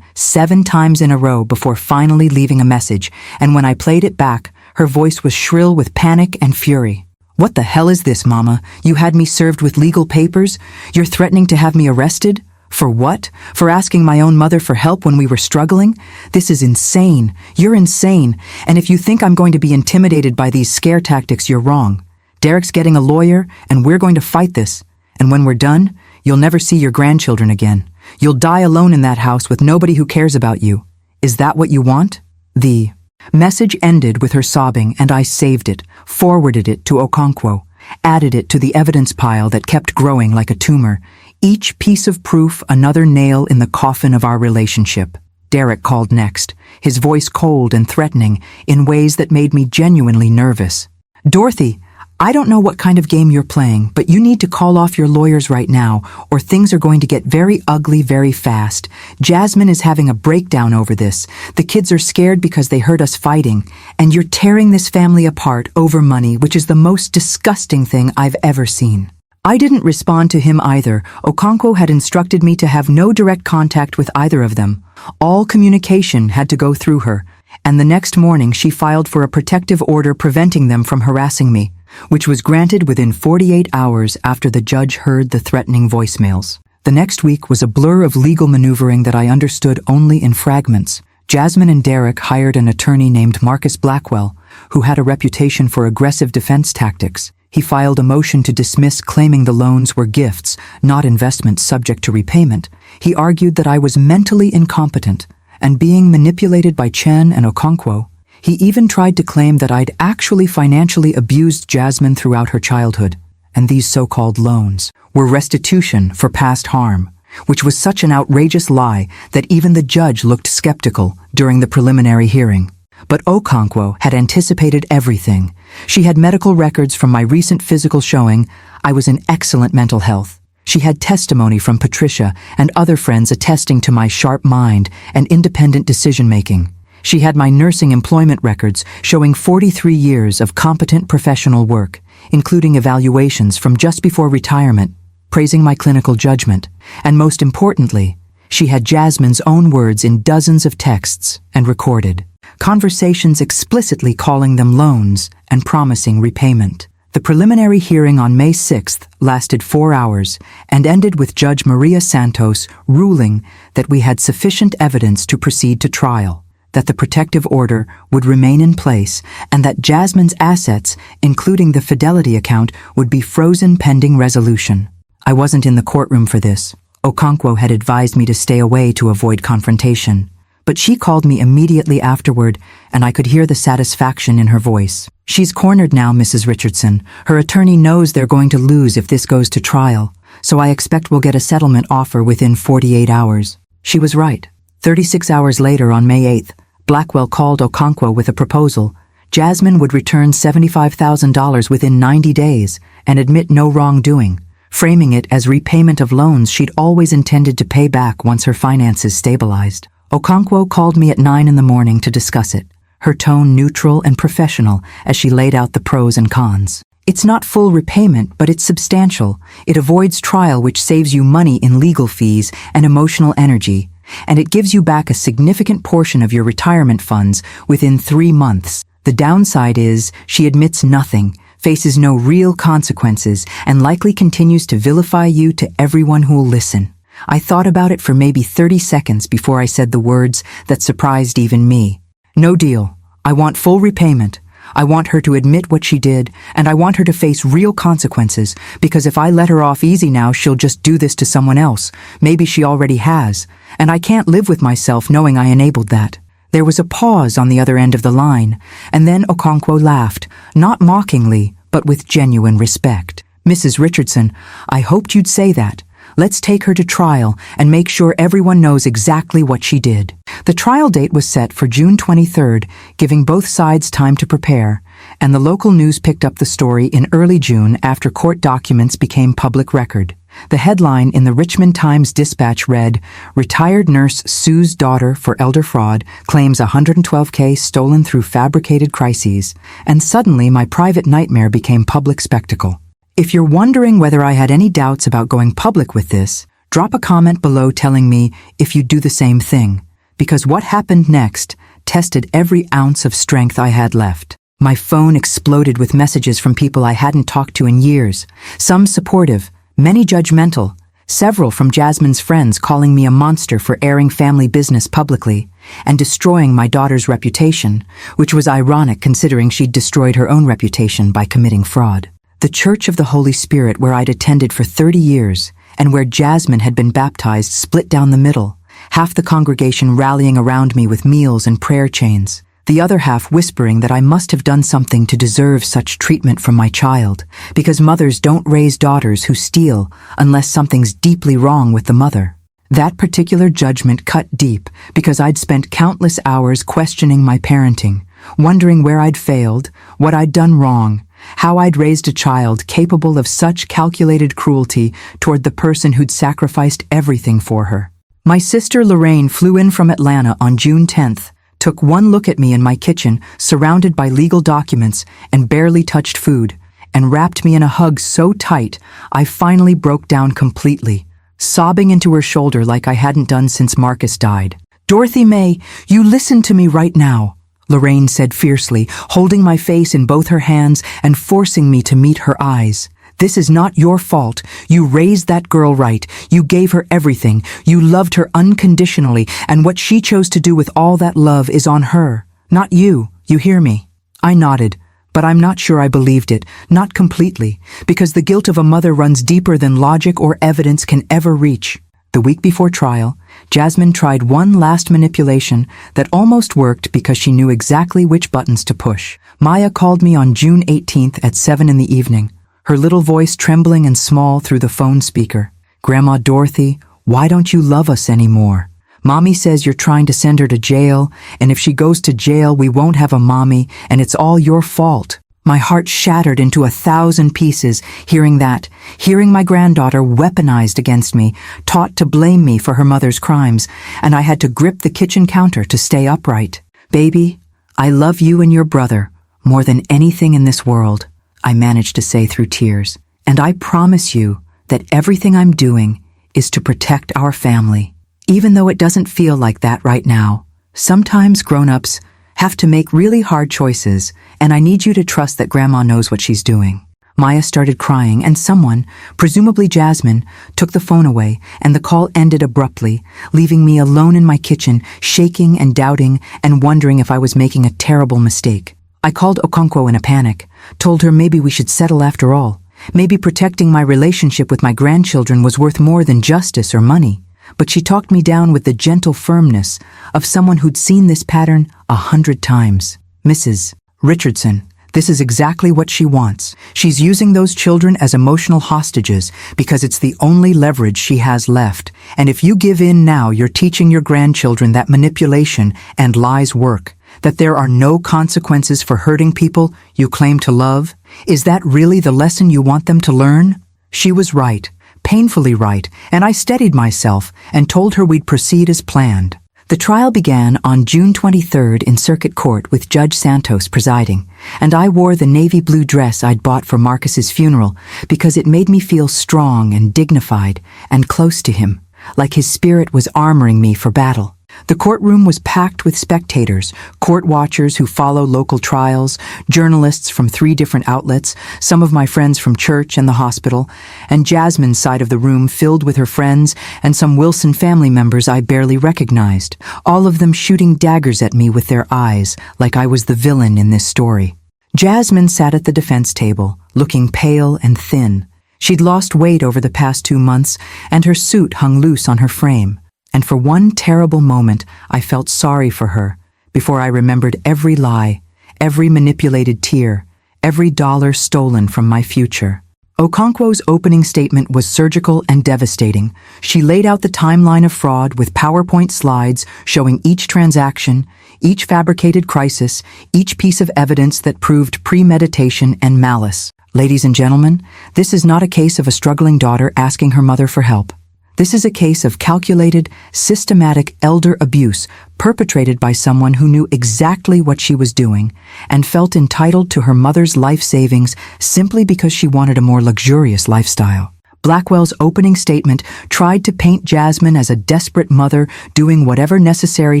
7 times in a row before finally leaving a message, and when I played it back, her voice was shrill with panic and fury. "What the hell is this, Mama? You had me served with legal papers? You're threatening to have me arrested? For what? For asking my own mother for help when we were struggling? This is insane. You're insane. And if you think I'm going to be intimidated by these scare tactics, you're wrong. Derek's getting a lawyer, and we're going to fight this. And when we're done, you'll never see your grandchildren again. You'll die alone in that house with nobody who cares about you. Is that what you want?" The message ended with her sobbing, and I saved it, forwarded it to Okonkwo, added it to the evidence pile that kept growing like a tumor, each piece of proof another nail in the coffin of our relationship. Derek called next, his voice cold and threatening in ways that made me genuinely nervous. "Dorothy, I don't know what kind of game you're playing, but you need to call off your lawyers right now, or things are going to get very ugly very fast. Jasmine is having a breakdown over this. The kids are scared because they heard us fighting, and you're tearing this family apart over money, which is the most disgusting thing I've ever seen." I didn't respond to him either. Okonkwo had instructed me to have no direct contact with either of them. All communication had to go through her, and the next morning she filed for a protective order preventing them from harassing me. which was granted within 48 hours after the judge heard the threatening voicemails. The next week was a blur of legal maneuvering that I understood only in fragments. Jasmine and Derek hired an attorney named Marcus Blackwell, who had a reputation for aggressive defense tactics. He filed a motion to dismiss, claiming the loans were gifts, not investments subject to repayment. He argued that I was mentally incompetent and being manipulated by Chen and Okonkwo. He even tried to claim that I'd actually financially abused Jasmine throughout her childhood, and these so-called loans were restitution for past harm, which was such an outrageous lie that even the judge looked skeptical during the preliminary hearing. But Okonkwo had anticipated everything. She had medical records from my recent physical showing I was in excellent mental health. She had testimony from Patricia and other friends attesting to my sharp mind and independent decision-making. She had my nursing employment records showing 43 years of competent professional work, including evaluations from just before retirement, praising my clinical judgment, and most importantly, she had Jasmine's own words in dozens of texts and recorded conversations explicitly calling them loans and promising repayment. The preliminary hearing on May 6th lasted 4 hours and ended with Judge Maria Santos ruling that we had sufficient evidence to proceed to trial, that the protective order would remain in place, and that Jasmine's assets, including the Fidelity account, would be frozen pending resolution. I wasn't in the courtroom for this. Okonkwo had advised me to stay away to avoid confrontation. But she called me immediately afterward, and I could hear the satisfaction in her voice. She's cornered now, Mrs. Richardson. Her attorney knows they're going to lose if this goes to trial, so I expect we'll get a settlement offer within 48 hours. She was right. 36 hours later, on May 8th, Blackwell called Okonkwo with a proposal. Jasmine would return $75,000 within 90 days and admit no wrongdoing, framing it as repayment of loans she'd always intended to pay back once her finances stabilized. Okonkwo called me at 9 in the morning to discuss it, her tone neutral and professional as she laid out the pros and cons. It's not full repayment, but it's substantial. It avoids trial, which saves you money in legal fees and emotional energy, and it gives you back a significant portion of your retirement funds within 3 months. The downside is she admits nothing, faces no real consequences, and likely continues to vilify you to everyone who'll listen. I thought about it for maybe 30 seconds before I said the words that surprised even me. No deal. I want full repayment. I want her to admit what she did, and I want her to face real consequences, because if I let her off easy now, she'll just do this to someone else. Maybe she already has, and I can't live with myself knowing I enabled that. There was a pause on the other end of the line, and then Okonkwo laughed, not mockingly, but with genuine respect. Mrs. Richardson, I hoped you'd say that. Let's take her to trial and make sure everyone knows exactly what she did. The trial date was set for June 23rd, giving both sides time to prepare, and the local news picked up the story in early June after court documents became public record. The headline in the Richmond Times-Dispatch read, "Retired nurse sues daughter for elder fraud, claims $112K stolen through fabricated crises," and suddenly my private nightmare became public spectacle. If you're wondering whether I had any doubts about going public with this, drop a comment below telling me if you'd do the same thing, because what happened next tested every ounce of strength I had left. My phone exploded with messages from people I hadn't talked to in years, some supportive, many judgmental, several from Jasmine's friends calling me a monster for airing family business publicly and destroying my daughter's reputation, which was ironic considering she'd destroyed her own reputation by committing fraud. The Church of the Holy Spirit, where I'd attended for 30 years and where Jasmine had been baptized, split down the middle, half the congregation rallying around me with meals and prayer chains, the other half whispering that I must have done something to deserve such treatment from my child, because mothers don't raise daughters who steal unless something's deeply wrong with the mother. That particular judgment cut deep because I'd spent countless hours questioning my parenting, wondering where I'd failed, what I'd done wrong, how I'd raised a child capable of such calculated cruelty toward the person who'd sacrificed everything for her. My sister Lorraine flew in from Atlanta on June 10th, took one look at me in my kitchen, surrounded by legal documents and barely touched food, and wrapped me in a hug so tight I finally broke down completely, sobbing into her shoulder like I hadn't done since Marcus died. "Dorothy May, you listen to me right now. Lorraine said fiercely, holding my face in both her hands and forcing me to meet her eyes. This is not your fault. You raised that girl right. You gave her everything. You loved her unconditionally, and what she chose to do with all that love is on her, not you. You hear me? I nodded, but I'm not sure I believed it, not completely, because the guilt of a mother runs deeper than logic or evidence can ever reach. The week before trial, Jasmine tried one last manipulation that almost worked because she knew exactly which buttons to push. Maya called me on June 18th at 7 in the evening, her little voice trembling and small through the phone speaker. "Grandma Dorothy, why don't you love us anymore? Mommy says you're trying to send her to jail, and if she goes to jail, we won't have a mommy, and it's all your fault." My heart shattered into 1,000 pieces, hearing that, hearing my granddaughter weaponized against me, taught to blame me for her mother's crimes, and I had to grip the kitchen counter to stay upright. "Baby, I love you and your brother more than anything in this world," I managed to say through tears. "And I promise you that everything I'm doing is to protect our family. Even though it doesn't feel like that right now, sometimes grown-ups have to make really hard choices, and I need you to trust that Grandma knows what she's doing." Maya started crying, and someone, presumably Jasmine, took the phone away, and the call ended abruptly, leaving me alone in my kitchen, shaking and doubting and wondering if I was making a terrible mistake. I called Okonkwo in a panic, told her maybe we should settle after all. Maybe protecting my relationship with my grandchildren was worth more than justice or money. But she talked me down with the gentle firmness of someone who'd seen this pattern 100 times. "Mrs. Richardson, this is exactly what she wants. She's using those children as emotional hostages because it's the only leverage she has left. And if you give in now, you're teaching your grandchildren that manipulation and lies work, that there are no consequences for hurting people you claim to love. Is that really the lesson you want them to learn?" She was right. Painfully right, and I steadied myself and told her we'd proceed as planned. The trial began on June 23rd in Circuit Court with Judge Santos presiding, and I wore the navy blue dress I'd bought for Marcus's funeral because it made me feel strong and dignified and close to him, like his spirit was armoring me for battle. The courtroom was packed with spectators, court watchers who follow local trials, journalists from 3 different outlets, some of my friends from church and the hospital, and Jasmine's side of the room filled with her friends and some Wilson family members I barely recognized, all of them shooting daggers at me with their eyes, like I was the villain in this story. Jasmine sat at the defense table, looking pale and thin. She'd lost weight over the past 2 months, and her suit hung loose on her frame. And for one terrible moment, I felt sorry for her, before I remembered every lie, every manipulated tear, every dollar stolen from my future. Okonkwo's opening statement was surgical and devastating. She laid out the timeline of fraud with PowerPoint slides showing each transaction, each fabricated crisis, each piece of evidence that proved premeditation and malice. Ladies and gentlemen, this is not a case of a struggling daughter asking her mother for help. This is a case of calculated, systematic elder abuse perpetrated by someone who knew exactly what she was doing and felt entitled to her mother's life savings simply because she wanted a more luxurious lifestyle. Blackwell's opening statement tried to paint Jasmine as a desperate mother doing whatever necessary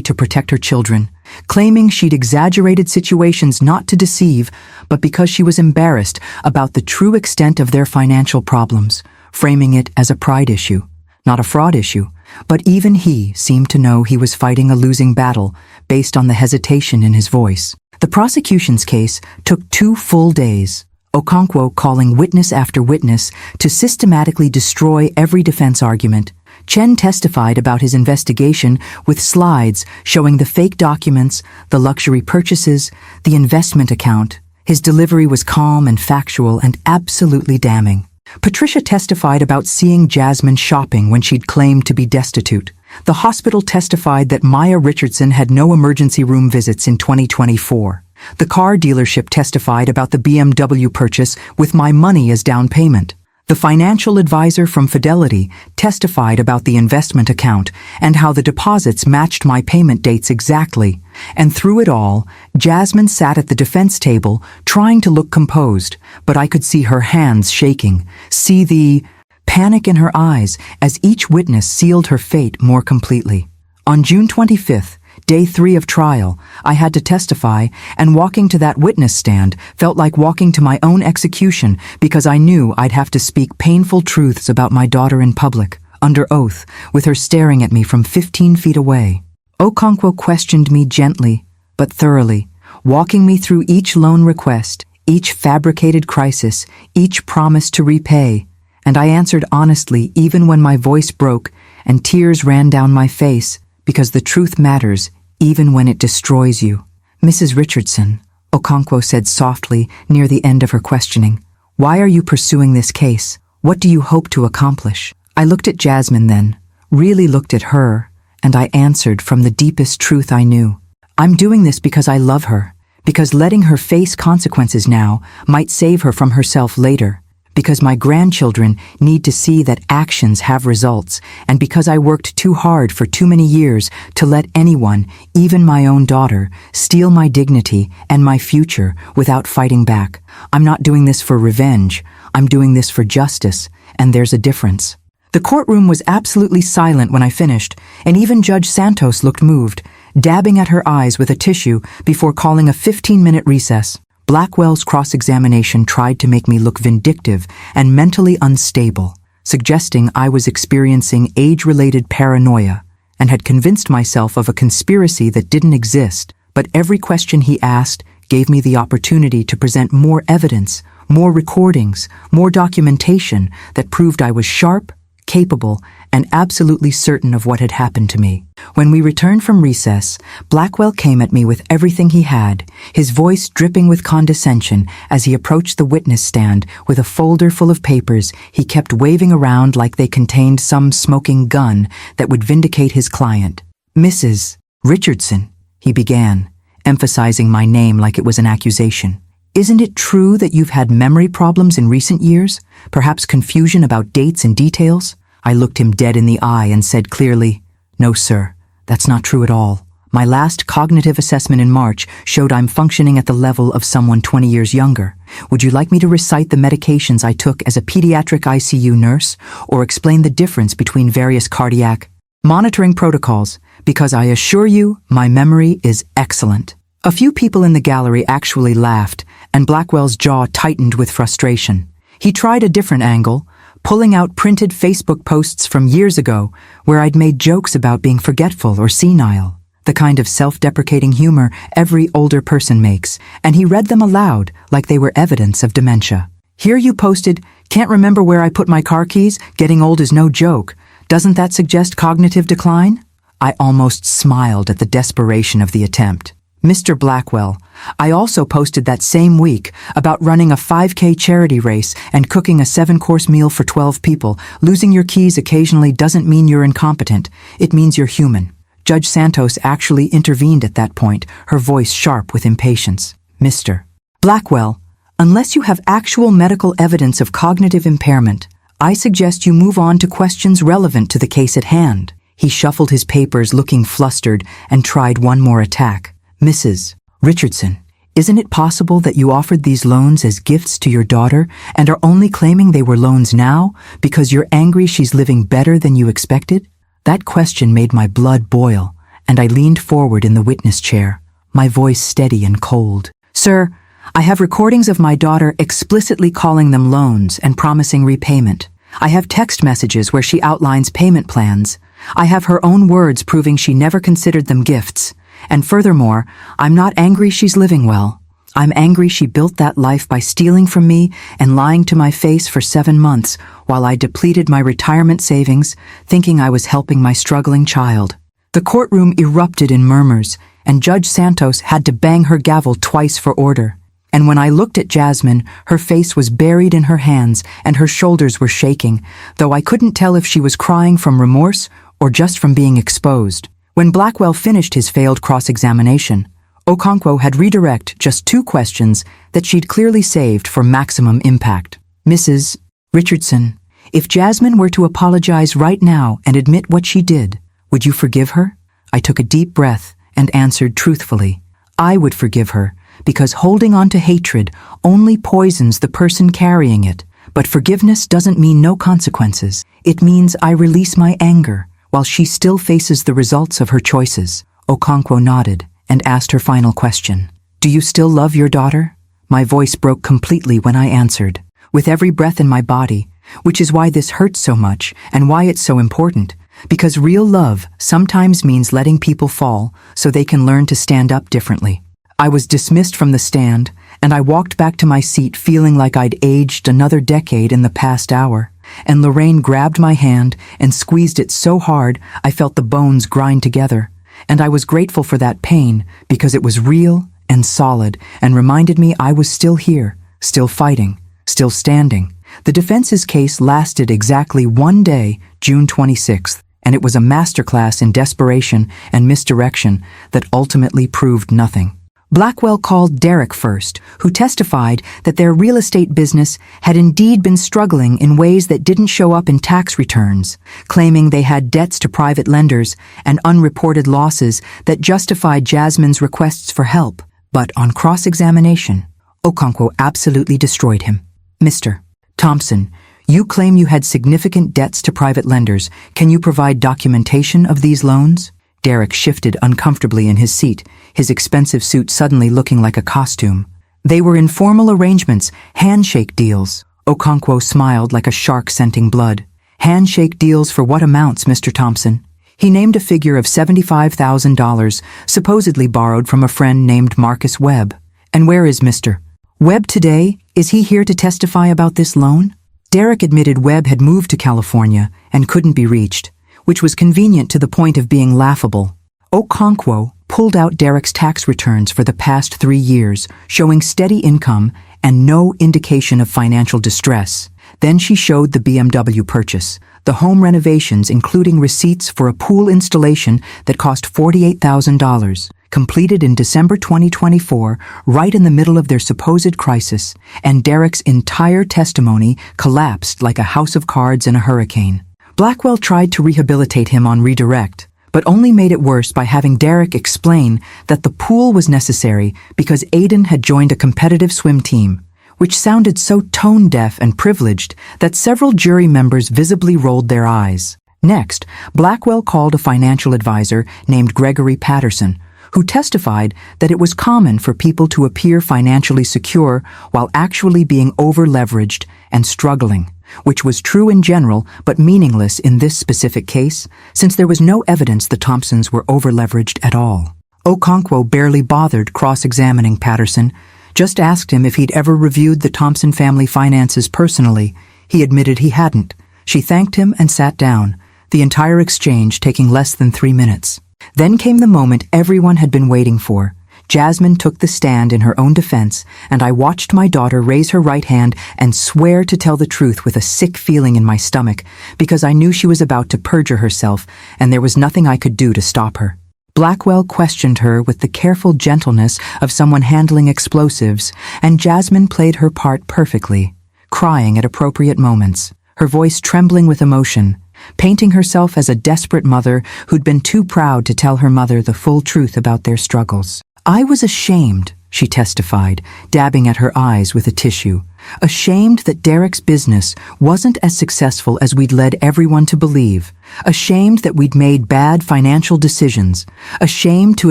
to protect her children, claiming she'd exaggerated situations not to deceive, but because she was embarrassed about the true extent of their financial problems, framing it as a pride issue. Not a fraud issue, but even he seemed to know he was fighting a losing battle based on the hesitation in his voice. The prosecution's case took 2 full days, Okonkwo calling witness after witness to systematically destroy every defense argument. Chen testified about his investigation with slides showing the fake documents, the luxury purchases, the investment account. His delivery was calm and factual and absolutely damning. Patricia testified about seeing Jasmine shopping when she'd claimed to be destitute. The hospital testified that Maya Richardson had no emergency room visits in 2024. The car dealership testified about the BMW purchase with my money as down payment. The financial advisor from Fidelity testified about the investment account and how the deposits matched my payment dates exactly. And through it all, Jasmine sat at the defense table trying to look composed, but I could see her hands shaking, see the panic in her eyes as each witness sealed her fate more completely. On June 25th, Day 3 of trial, I had to testify, and walking to that witness stand felt like walking to my own execution because I knew I'd have to speak painful truths about my daughter in public, under oath, with her staring at me from 15 feet away. Okonkwo questioned me gently, but thoroughly, walking me through each loan request, each fabricated crisis, each promise to repay, and I answered honestly even when my voice broke and tears ran down my face, because the truth matters even when it destroys you. Mrs. Richardson, Okonkwo said softly near the end of her questioning, why are you pursuing this case? What do you hope to accomplish? I looked at Jasmine then, really looked at her, and I answered from the deepest truth I knew. I'm doing this because I love her, because letting her face consequences now might save her from herself later, because my grandchildren need to see that actions have results, and because I worked too hard for too many years to let anyone, even my own daughter, steal my dignity and my future without fighting back. I'm not doing this for revenge. I'm doing this for justice, and there's a difference. The courtroom was absolutely silent when I finished, and even Judge Santos looked moved, dabbing at her eyes with a tissue before calling a 15-minute recess. Blackwell's cross-examination tried to make me look vindictive and mentally unstable, suggesting I was experiencing age-related paranoia and had convinced myself of a conspiracy that didn't exist. But every question he asked gave me the opportunity to present more evidence, more recordings, more documentation that proved I was sharp, capable, and absolutely certain of what had happened to me. When we returned from recess, Blackwell came at me with everything he had, his voice dripping with condescension as he approached the witness stand with a folder full of papers he kept waving around like they contained some smoking gun that would vindicate his client. Mrs. Richardson, he began, emphasizing my name like it was an accusation. Isn't it true that you've had memory problems in recent years? Perhaps confusion about dates and details? I looked him dead in the eye and said clearly, no, sir, that's not true at all. My last cognitive assessment in March showed I'm functioning at the level of someone 20 years younger. Would you like me to recite the medications I took as a pediatric ICU nurse, or explain the difference between various cardiac monitoring protocols? Because I assure you, my memory is excellent. A few people in the gallery actually laughed, and Blackwell's jaw tightened with frustration. He tried a different angle, pulling out printed Facebook posts from years ago where I'd made jokes about being forgetful or senile, the kind of self-deprecating humor every older person makes, and he read them aloud like they were evidence of dementia. Here you posted, can't remember where I put my car keys, getting old is no joke. Doesn't that suggest cognitive decline? I almost smiled at the desperation of the attempt. Mr. Blackwell, I also posted that same week about running a 5K charity race and cooking a 7-course meal for 12 people. Losing your keys occasionally doesn't mean you're incompetent. It means you're human. Judge Santos actually intervened at that point, her voice sharp with impatience. Mr. Blackwell, unless you have actual medical evidence of cognitive impairment, I suggest you move on to questions relevant to the case at hand. He shuffled his papers looking flustered and tried one more attack. Mrs. Richardson, isn't it possible that you offered these loans as gifts to your daughter and are only claiming they were loans now because you're angry she's living better than you expected? That question made my blood boil, and I leaned forward in the witness chair, my voice steady and cold. Sir, I have recordings of my daughter explicitly calling them loans and promising repayment. I have text messages where she outlines payment plans. I have her own words proving she never considered them gifts. And furthermore, I'm not angry she's living well. I'm angry she built that life by stealing from me and lying to my face for 7 months while I depleted my retirement savings, thinking I was helping my struggling child. The courtroom erupted in murmurs, and Judge Santos had to bang her gavel twice for order. And when I looked at Jasmine, her face was buried in her hands and her shoulders were shaking, though I couldn't tell if she was crying from remorse or just from being exposed. When Blackwell finished his failed cross-examination, Okonkwo had redirect just 2 questions that she'd clearly saved for maximum impact. Mrs. Richardson, if Jasmine were to apologize right now and admit what she did, would you forgive her? I took a deep breath and answered truthfully. I would forgive her, because holding on to hatred only poisons the person carrying it. But forgiveness doesn't mean no consequences. It means I release my anger, while she still faces the results of her choices. Okonkwo nodded and asked her final question. "Do you still love your daughter?" My voice broke completely when I answered, with every breath in my body, which is why this hurts so much and why it's so important, because real love sometimes means letting people fall so they can learn to stand up differently. I was dismissed from the stand, and I walked back to my seat feeling like I'd aged another decade in the past hour, and Lorraine grabbed my hand and squeezed it so hard I felt the bones grind together, and I was grateful for that pain because it was real and solid and reminded me I was still here, still fighting, still standing. The defense's case lasted exactly 1 day, June 26th, and it was a masterclass in desperation and misdirection that ultimately proved nothing. Blackwell called Derek first, who testified that their real estate business had indeed been struggling in ways that didn't show up in tax returns, claiming they had debts to private lenders and unreported losses that justified Jasmine's requests for help. But on cross-examination, Okonkwo absolutely destroyed him. "Mr. Thompson, you claim you had significant debts to private lenders. Can you provide documentation of these loans?" Derek shifted uncomfortably in his seat, his expensive suit suddenly looking like a costume. "They were informal arrangements, handshake deals." Okonkwo smiled like a shark scenting blood. "Handshake deals for what amounts, Mr. Thompson?" He named a figure of $75,000, supposedly borrowed from a friend named Marcus Webb. "And where is Mr. Webb today? Is he here to testify about this loan?" Derek admitted Webb had moved to California and couldn't be reached, which was convenient to the point of being laughable. Okonkwo pulled out Derek's tax returns for the past 3 years, showing steady income and no indication of financial distress. Then she showed the BMW purchase, the home renovations including receipts for a pool installation that cost $48,000, completed in December 2024, right in the middle of their supposed crisis, and Derek's entire testimony collapsed like a house of cards in a hurricane. Blackwell tried to rehabilitate him on redirect, but only made it worse by having Derek explain that the pool was necessary because Aiden had joined a competitive swim team, which sounded so tone-deaf and privileged that several jury members visibly rolled their eyes. Next, Blackwell called a financial advisor named Gregory Patterson, who testified that it was common for people to appear financially secure while actually being over-leveraged and struggling, which was true in general but meaningless in this specific case, since there was no evidence the Thompsons were over-leveraged at all. Okonkwo barely bothered cross-examining Patterson, just asked him if he'd ever reviewed the Thompson family finances personally. He admitted he hadn't. She thanked him and sat down, the entire exchange taking less than 3 minutes. Then came the moment everyone had been waiting for. Jasmine took the stand in her own defense, and I watched my daughter raise her right hand and swear to tell the truth with a sick feeling in my stomach, because I knew she was about to perjure herself, and there was nothing I could do to stop her. Blackwell questioned her with the careful gentleness of someone handling explosives, and Jasmine played her part perfectly, crying at appropriate moments, her voice trembling with emotion, painting herself as a desperate mother who'd been too proud to tell her mother the full truth about their struggles. "I was ashamed," she testified, dabbing at her eyes with a tissue. "Ashamed that Derek's business wasn't as successful as we'd led everyone to believe. Ashamed that we'd made bad financial decisions. Ashamed to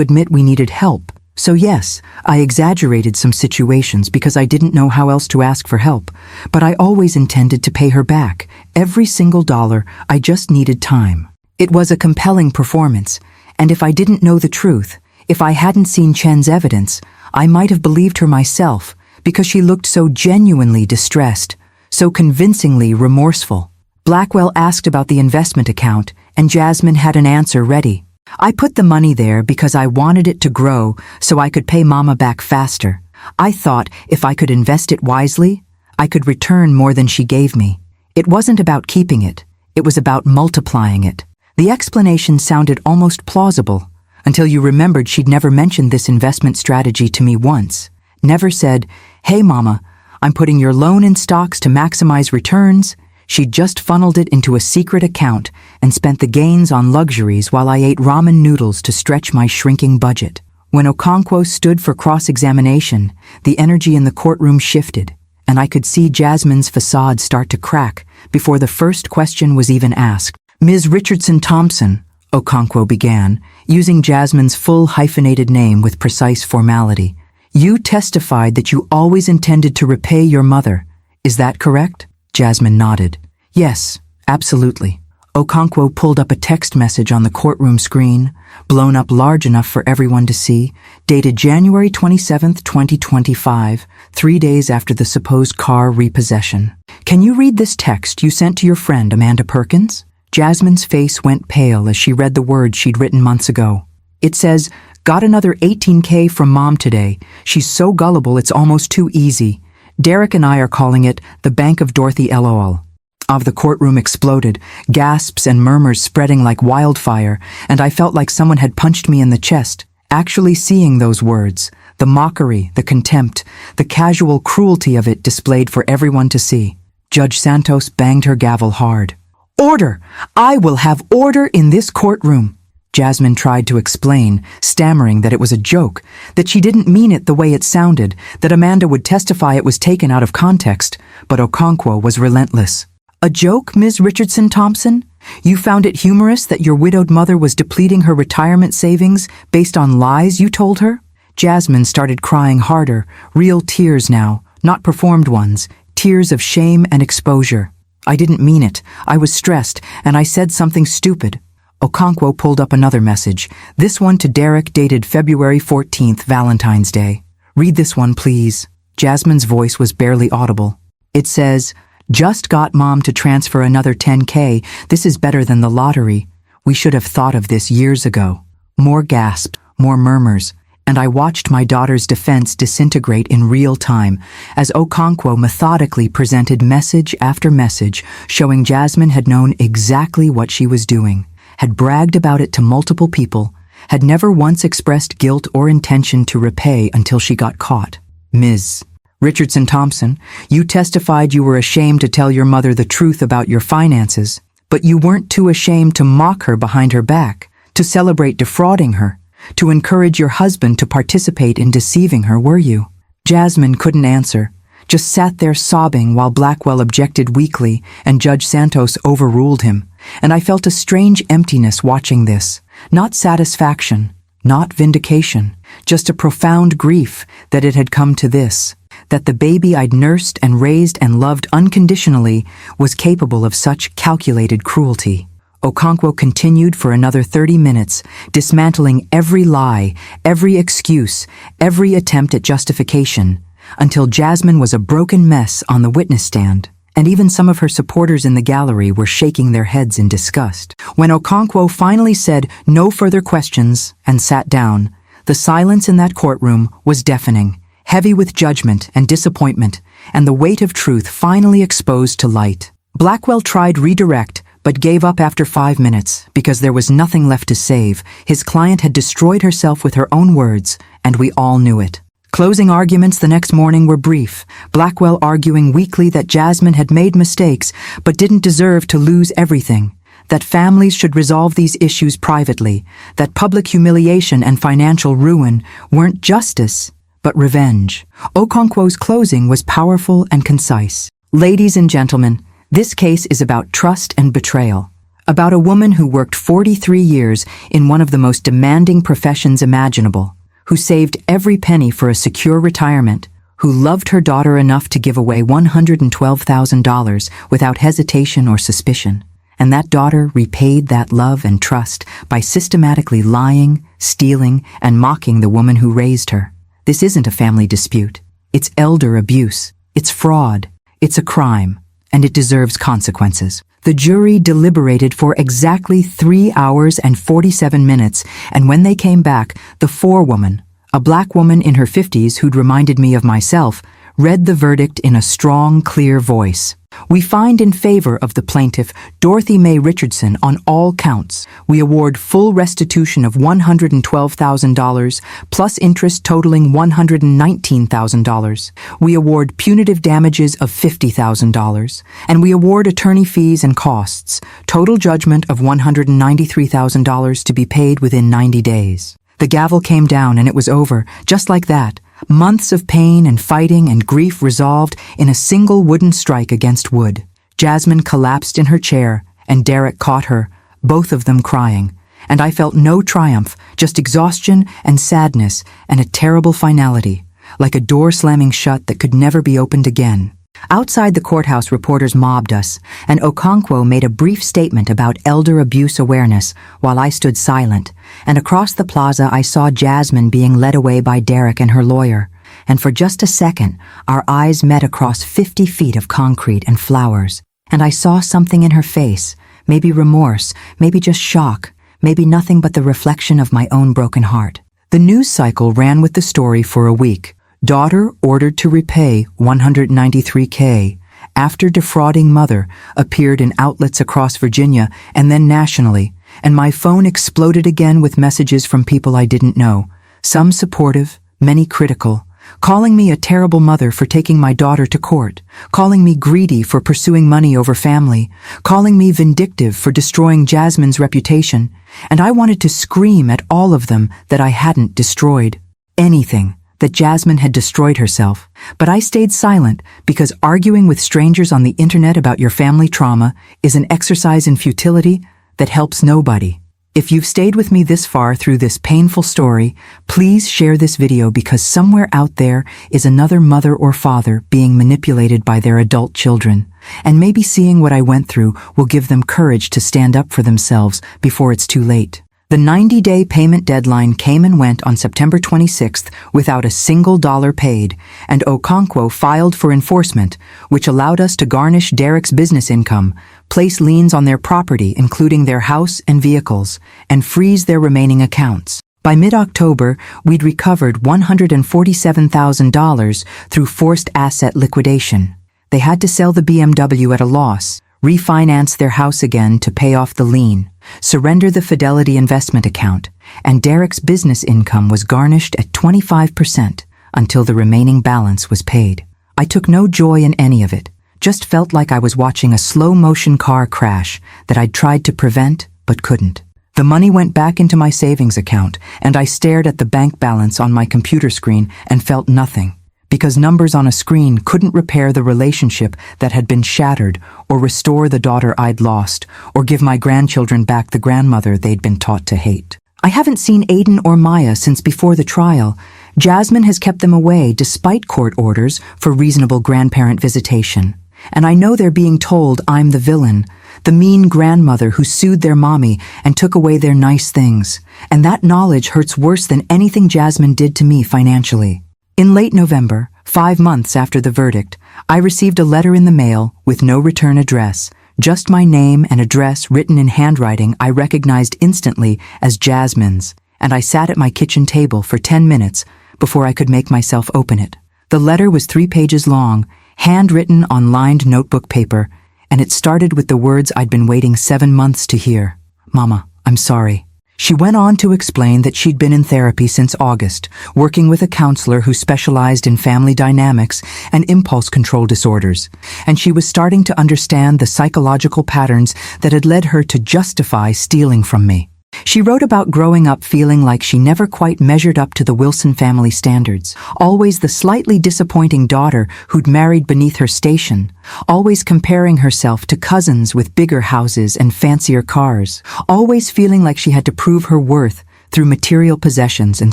admit we needed help. So yes, I exaggerated some situations because I didn't know how else to ask for help, but I always intended to pay her back, every single dollar. I just needed time." It was a compelling performance, and if I didn't know the truth, if I hadn't seen Chen's evidence, I might have believed her myself, because she looked so genuinely distressed, so convincingly remorseful. Blackwell asked about the investment account, and Jasmine had an answer ready. "I put the money there because I wanted it to grow so I could pay Mama back faster. I thought if I could invest it wisely, I could return more than she gave me. It wasn't about keeping it, it was about multiplying it." The explanation sounded almost plausible, until you remembered she'd never mentioned this investment strategy to me once. Never said, "Hey Mama, I'm putting your loan in stocks to maximize returns." She'd just funneled it into a secret account and spent the gains on luxuries while I ate ramen noodles to stretch my shrinking budget. When Okonkwo stood for cross-examination, the energy in the courtroom shifted, and I could see Jasmine's facade start to crack before the first question was even asked. "Ms. Richardson Thompson," Okonkwo began, using Jasmine's full hyphenated name with precise formality. "You testified that you always intended to repay your mother. Is that correct?" Jasmine nodded. "Yes, absolutely." Okonkwo pulled up a text message on the courtroom screen, blown up large enough for everyone to see, dated January 27th, 2025, 3 days after the supposed car repossession. "Can you read this text you sent to your friend Amanda Perkins?" Jasmine's face went pale as she read the words she'd written months ago. It says, "Got another 18K from Mom today. She's so gullible it's almost too easy. Derek and I are calling it the Bank of Dorothy LOL." The courtroom exploded, gasps and murmurs spreading like wildfire, and I felt like someone had punched me in the chest. Actually seeing those words, the mockery, the contempt, the casual cruelty of it displayed for everyone to see. Judge Santos banged her gavel hard. "Order! I will have order in this courtroom." Jasmine tried to explain, stammering that it was a joke, that she didn't mean it the way it sounded, that Amanda would testify it was taken out of context, but Okonkwo was relentless. "A joke, Ms. Richardson Thompson? You found it humorous that your widowed mother was depleting her retirement savings based on lies you told her?" Jasmine started crying harder, real tears now, not performed ones, tears of shame and exposure. "I didn't mean it. I was stressed, and I said something stupid." Okonkwo pulled up another message, this one to Derek dated February 14th, Valentine's Day. "Read this one, please." Jasmine's voice was barely audible. It says, "Just got Mom to transfer another 10K. This is better than the lottery. We should have thought of this years ago." More gasps, more murmurs, and I watched my daughter's defense disintegrate in real time as Okonkwo methodically presented message after message showing Jasmine had known exactly what she was doing, had bragged about it to multiple people, had never once expressed guilt or intention to repay until she got caught. "Ms. Richardson Thompson, you testified you were ashamed to tell your mother the truth about your finances, but you weren't too ashamed to mock her behind her back, to celebrate defrauding her, to encourage your husband to participate in deceiving her, were you?" Jasmine couldn't answer, just sat there sobbing while Blackwell objected weakly and Judge Santos overruled him, and I felt a strange emptiness watching this, not satisfaction, not vindication, just a profound grief that it had come to this, that the baby I'd nursed and raised and loved unconditionally was capable of such calculated cruelty. Okonkwo continued for another 30 minutes, dismantling every lie, every excuse, every attempt at justification, until Jasmine was a broken mess on the witness stand, and even some of her supporters in the gallery were shaking their heads in disgust. When Okonkwo finally said no further questions and sat down, the silence in that courtroom was deafening, heavy with judgment and disappointment, and the weight of truth finally exposed to light. Blackwell tried redirect, but gave up after 5 minutes because there was nothing left to save. His client had destroyed herself with her own words, and we all knew it. Closing arguments the next morning were brief, Blackwell arguing weakly that Jasmine had made mistakes but didn't deserve to lose everything, that families should resolve these issues privately, that public humiliation and financial ruin weren't justice, but revenge. Okonkwo's closing was powerful and concise. "Ladies and gentlemen, this case is about trust and betrayal, about a woman who worked 43 years in one of the most demanding professions imaginable, who saved every penny for a secure retirement, who loved her daughter enough to give away $112,000 without hesitation or suspicion. And that daughter repaid that love and trust by systematically lying, stealing, and mocking the woman who raised her. This isn't a family dispute. It's elder abuse. It's fraud. It's a crime. And it deserves consequences." The jury deliberated for exactly 3 hours and 47 minutes, and when they came back, the forewoman, a black woman in her 50s who'd reminded me of myself, read the verdict in a strong, clear voice. "We find in favor of the plaintiff, Dorothy Mae Richardson, on all counts. We award full restitution of $112,000, plus interest totaling $119,000. We award punitive damages of $50,000, and we award attorney fees and costs, total judgment of $193,000 to be paid within 90 days. The gavel came down and it was over, just like that. Months of pain and fighting and grief resolved in a single wooden strike against wood. Jasmine collapsed in her chair, and Derek caught her, both of them crying. and I felt no triumph, just exhaustion and sadness and a terrible finality, like a door slamming shut that could never be opened again. Outside the courthouse, reporters mobbed us, and Okonkwo made a brief statement about elder abuse awareness while I stood silent, and across the plaza I saw Jasmine being led away by Derek and her lawyer, and for just a second our eyes met across 50 feet of concrete and flowers, and I saw something in her face, maybe remorse, maybe just shock, maybe nothing but the reflection of my own broken heart. The news cycle ran with the story for a week. Daughter ordered to repay $193K after defrauding mother appeared in outlets across Virginia and then nationally, and my phone exploded again with messages from people I didn't know, some supportive, many critical, calling me a terrible mother for taking my daughter to court, calling me greedy for pursuing money over family, calling me vindictive for destroying Jasmine's reputation, and I wanted to scream at all of them that I hadn't destroyed anything, that Jasmine had destroyed herself. But I stayed silent because arguing with strangers on the internet about your family trauma is an exercise in futility that helps nobody. If you've stayed with me this far through this painful story, please share this video because somewhere out there is another mother or father being manipulated by their adult children. And maybe seeing what I went through will give them courage to stand up for themselves before it's too late. The 90-day payment deadline came and went on September 26th without a single dollar paid, and Okonkwo filed for enforcement, which allowed us to garnish Derek's business income, place liens on their property including their house and vehicles, and freeze their remaining accounts. By mid-October, we'd recovered $147,000 through forced asset liquidation. They had to sell the BMW at a loss, refinance their house again to pay off the lien, surrender the Fidelity investment account, and Derek's business income was garnished at 25% until the remaining balance was paid. I took no joy in any of it, just felt like I was watching a slow-motion car crash that I'd tried to prevent but couldn't. The money went back into my savings account, and I stared at the bank balance on my computer screen and felt nothing, because numbers on a screen couldn't repair the relationship that had been shattered, or restore the daughter I'd lost, or give my grandchildren back the grandmother they'd been taught to hate. I haven't seen Aiden or Maya since before the trial. Jasmine has kept them away despite court orders for reasonable grandparent visitation. And I know they're being told I'm the villain, the mean grandmother who sued their mommy and took away their nice things. And that knowledge hurts worse than anything Jasmine did to me financially. In late November, 5 months after the verdict, I received a letter in the mail with no return address, just my name and address written in handwriting I recognized instantly as Jasmine's, and I sat at my kitchen table for 10 minutes before I could make myself open it. The letter was 3 pages long, handwritten on lined notebook paper, and it started with the words I'd been waiting 7 months to hear. "Mama, I'm sorry." She went on to explain that she'd been in therapy since August, working with a counselor who specialized in family dynamics and impulse control disorders, and she was starting to understand the psychological patterns that had led her to justify stealing from me. She wrote about growing up feeling like she never quite measured up to the Wilson family standards, always the slightly disappointing daughter who'd married beneath her station, always comparing herself to cousins with bigger houses and fancier cars, always feeling like she had to prove her worth through material possessions and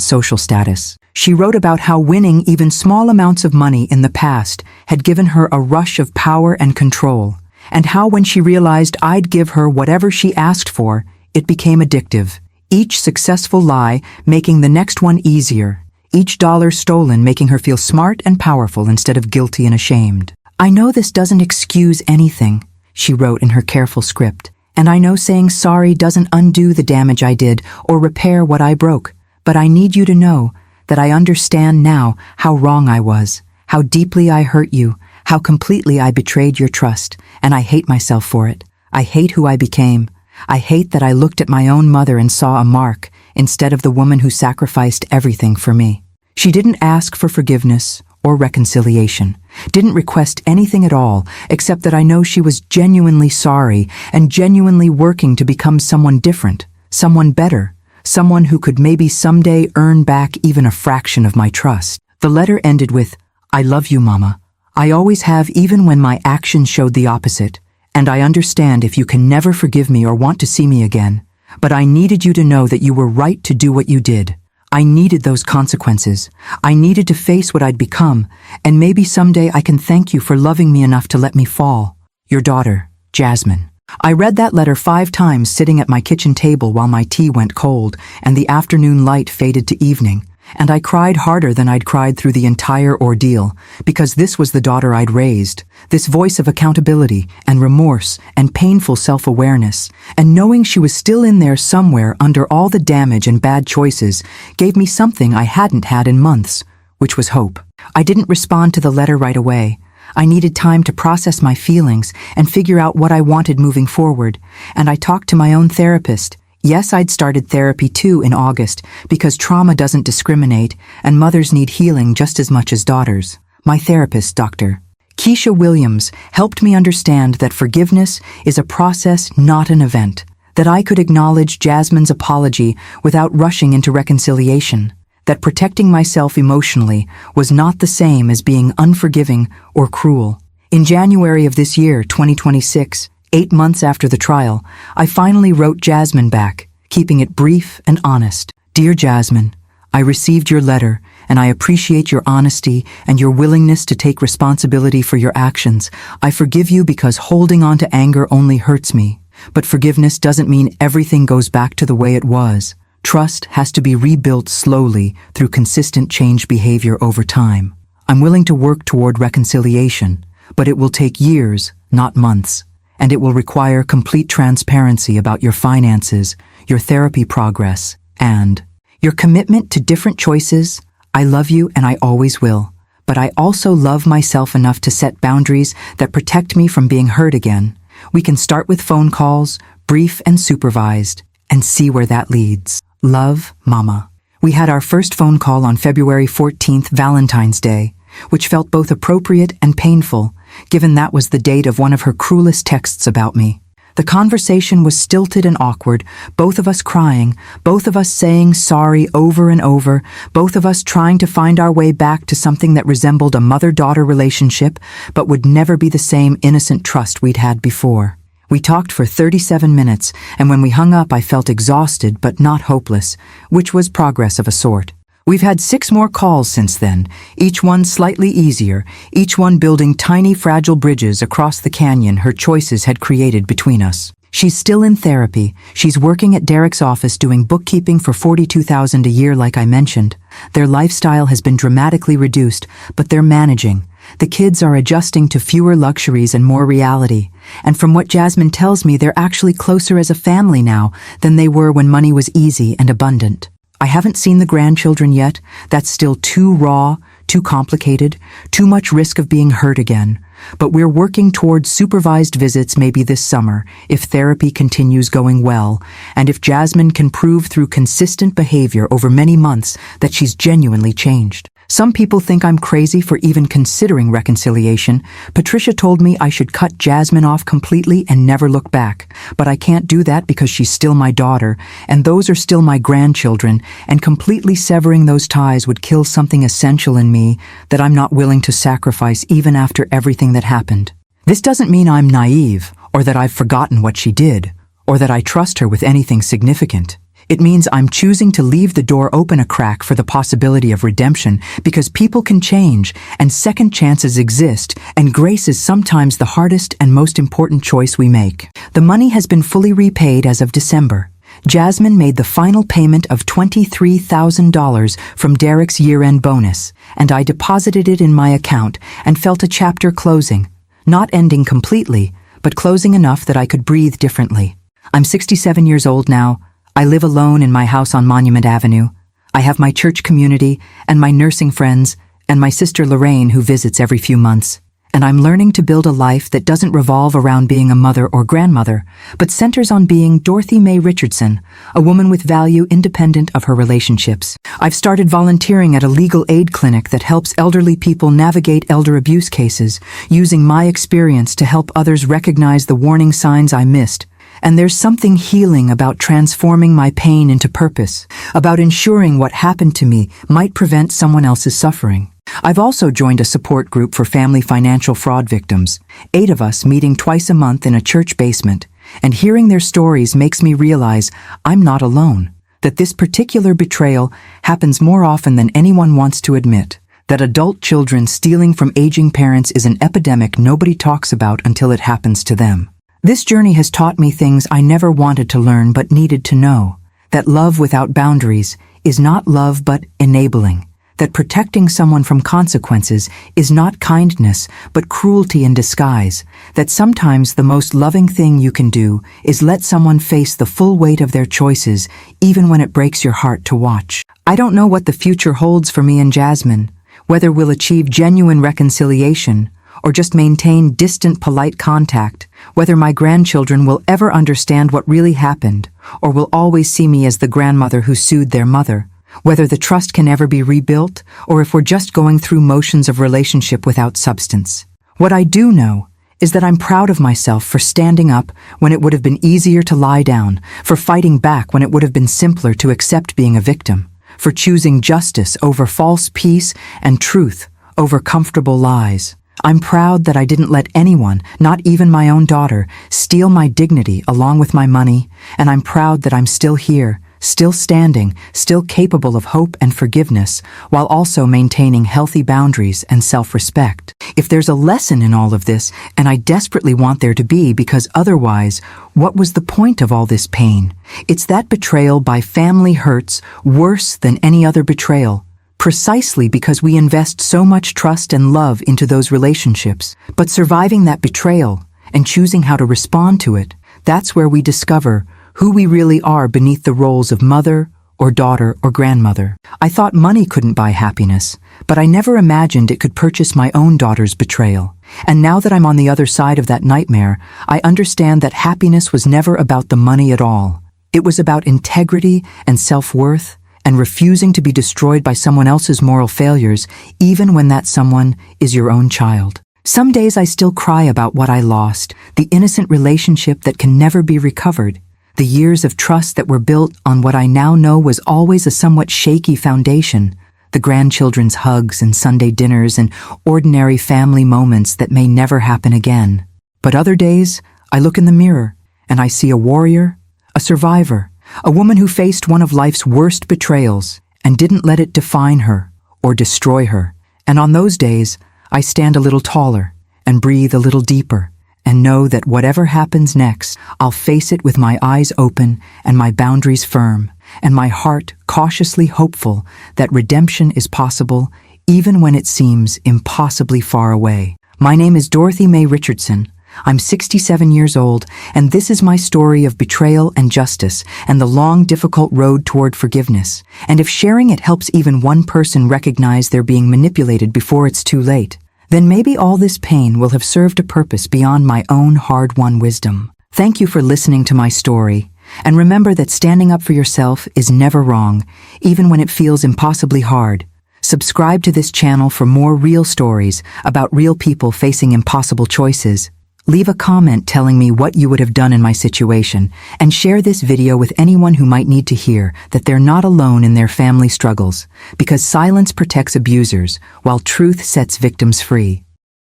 social status. She wrote about how winning even small amounts of money in the past had given her a rush of power and control, and how when she realized I'd give her whatever she asked for, it became addictive, each successful lie making the next one easier, each dollar stolen making her feel smart and powerful instead of guilty and ashamed. "I know this doesn't excuse anything," she wrote in her careful script, "and I know saying sorry doesn't undo the damage I did or repair what I broke, but I need you to know that I understand now how wrong I was, how deeply I hurt you, how completely I betrayed your trust, and I hate myself for it. I hate who I became. I hate that I looked at my own mother and saw a mark instead of the woman who sacrificed everything for me." She didn't ask for forgiveness or reconciliation, didn't request anything at all, except that I know she was genuinely sorry and genuinely working to become someone different, someone better, someone who could maybe someday earn back even a fraction of my trust. The letter ended with, "I love you, Mama. I always have, even when my actions showed the opposite. And I understand if you can never forgive me or want to see me again. But I needed you to know that you were right to do what you did. I needed those consequences. I needed to face what I'd become, and maybe someday I can thank you for loving me enough to let me fall. Your daughter, Jasmine. I read that letter 5 times sitting at my kitchen table while my tea went cold and the afternoon light faded to evening, and I cried harder than I'd cried through the entire ordeal, because this was the daughter I'd raised, this voice of accountability and remorse and painful self-awareness, and knowing she was still in there somewhere under all the damage and bad choices gave me something I hadn't had in months, which was hope. I didn't respond to the letter right away. I needed time to process my feelings and figure out what I wanted moving forward, and I talked to my own therapist. Yes, I'd started therapy too in August, because trauma doesn't discriminate and mothers need healing just as much as daughters. My therapist, Dr. Keisha Williams, helped me understand that forgiveness is a process, not an event, that I could acknowledge Jasmine's apology without rushing into reconciliation, that protecting myself emotionally was not the same as being unforgiving or cruel. In January of this year, 2026, 8 months after the trial, I finally wrote Jasmine back, keeping it brief and honest. Dear Jasmine, I received your letter, and I appreciate your honesty and your willingness to take responsibility for your actions. I forgive you because holding on to anger only hurts me. But forgiveness doesn't mean everything goes back to the way it was. Trust has to be rebuilt slowly through consistent changed behavior over time. I'm willing to work toward reconciliation, but it will take years, not months. And it will require complete transparency about your finances, your therapy progress, and your commitment to different choices. I love you and I always will, but I also love myself enough to set boundaries that protect me from being hurt again. We can start with phone calls, brief and supervised, and see where that leads. Love, Mama. We had our first phone call on February 14th, Valentine's Day, which felt both appropriate and painful, given that was the date of one of her cruelest texts about me. The conversation was stilted and awkward, both of us crying, both of us saying sorry over and over, both of us trying to find our way back to something that resembled a mother-daughter relationship, but would never be the same innocent trust we'd had before. We talked for 37 minutes, and when we hung up I felt exhausted but not hopeless, which was progress of a sort. We've had 6 more calls since then, each one slightly easier, each one building tiny fragile bridges across the canyon her choices had created between us. She's still in therapy. She's working at Derek's office doing bookkeeping for $42,000 a year like I mentioned. Their lifestyle has been dramatically reduced, but they're managing. The kids are adjusting to fewer luxuries and more reality. And from what Jasmine tells me, they're actually closer as a family now than they were when money was easy and abundant. I haven't seen the grandchildren yet. That's still too raw, too complicated, too much risk of being hurt again. But we're working towards supervised visits maybe this summer, if therapy continues going well, and if Jasmine can prove through consistent behavior over many months that she's genuinely changed. Some people think I'm crazy for even considering reconciliation. Patricia told me I should cut Jasmine off completely and never look back. But I can't do that because she's still my daughter, and those are still my grandchildren, and completely severing those ties would kill something essential in me that I'm not willing to sacrifice even after everything that happened. This doesn't mean I'm naive, or that I've forgotten what she did, or that I trust her with anything significant. It means I'm choosing to leave the door open a crack for the possibility of redemption because people can change and second chances exist, and grace is sometimes the hardest and most important choice we make. The money has been fully repaid as of December. Jasmine made the final payment of $23,000 from Derek's year-end bonus, and I deposited it in my account and felt a chapter closing. Not ending completely, but closing enough that I could breathe differently. I'm 67 years old now. I live alone in my house on Monument Avenue. I have my church community and my nursing friends and my sister Lorraine who visits every few months. And I'm learning to build a life that doesn't revolve around being a mother or grandmother, but centers on being Dorothy Mae Richardson, a woman with value independent of her relationships. I've started volunteering at a legal aid clinic that helps elderly people navigate elder abuse cases, using my experience to help others recognize the warning signs I missed. And there's something healing about transforming my pain into purpose, about ensuring what happened to me might prevent someone else's suffering. I've also joined a support group for family financial fraud victims, 8 of us meeting twice a month in a church basement, And hearing their stories makes me realize I'm not alone, that this particular betrayal happens more often than anyone wants to admit, that adult children stealing from aging parents is an epidemic nobody talks about until it happens to them. This journey has taught me things I never wanted to learn but needed to know, that love without boundaries is not love but enabling, that protecting someone from consequences is not kindness but cruelty in disguise, that sometimes the most loving thing you can do is let someone face the full weight of their choices even when it breaks your heart to watch. I don't know what the future holds for me and Jasmine, whether we'll achieve genuine reconciliation or just maintain distant polite contact, whether my grandchildren will ever understand what really happened or will always see me as the grandmother who sued their mother, whether the trust can ever be rebuilt, or if we're just going through motions of relationship without substance. What I do know is that I'm proud of myself for standing up when it would have been easier to lie down, for fighting back when it would have been simpler to accept being a victim, for choosing justice over false peace and truth over comfortable lies. I'm proud that I didn't let anyone, not even my own daughter, steal my dignity along with my money, and I'm proud that I'm still here, still standing, still capable of hope and forgiveness, while also maintaining healthy boundaries and self-respect. If there's a lesson in all of this, and I desperately want there to be, because otherwise, what was the point of all this pain? It's that betrayal by family hurts worse than any other betrayal, precisely because we invest so much trust and love into those relationships. But surviving that betrayal and choosing how to respond to it, that's where we discover who we really are beneath the roles of mother or daughter or grandmother. I thought money couldn't buy happiness, but I never imagined it could purchase my own daughter's betrayal. And now that I'm on the other side of that nightmare, I understand that happiness was never about the money at all. It was about integrity and self-worth and refusing to be destroyed by someone else's moral failures, even when that someone is your own child. Some days I still cry about what I lost, the innocent relationship that can never be recovered, the years of trust that were built on what I now know was always a somewhat shaky foundation, the grandchildren's hugs and Sunday dinners and ordinary family moments that may never happen again. But other days, I look in the mirror and I see a warrior, a survivor, a woman who faced one of life's worst betrayals and didn't let it define her or destroy her. And on those days, I stand a little taller and breathe a little deeper, and know that whatever happens next, I'll face it with my eyes open and my boundaries firm, and my heart cautiously hopeful that redemption is possible even when it seems impossibly far away. My name is Dorothy Mae Richardson. I'm 67 years old, and this is my story of betrayal and justice and the long, difficult road toward forgiveness. And if sharing it helps even one person recognize they're being manipulated before it's too late, then maybe all this pain will have served a purpose beyond my own hard-won wisdom. Thank you for listening to my story, and remember that standing up for yourself is never wrong, even when it feels impossibly hard. Subscribe to this channel for more real stories about real people facing impossible choices. Leave a comment telling me what you would have done in my situation, and share this video with anyone who might need to hear that they're not alone in their family struggles, because silence protects abusers, while truth sets victims free.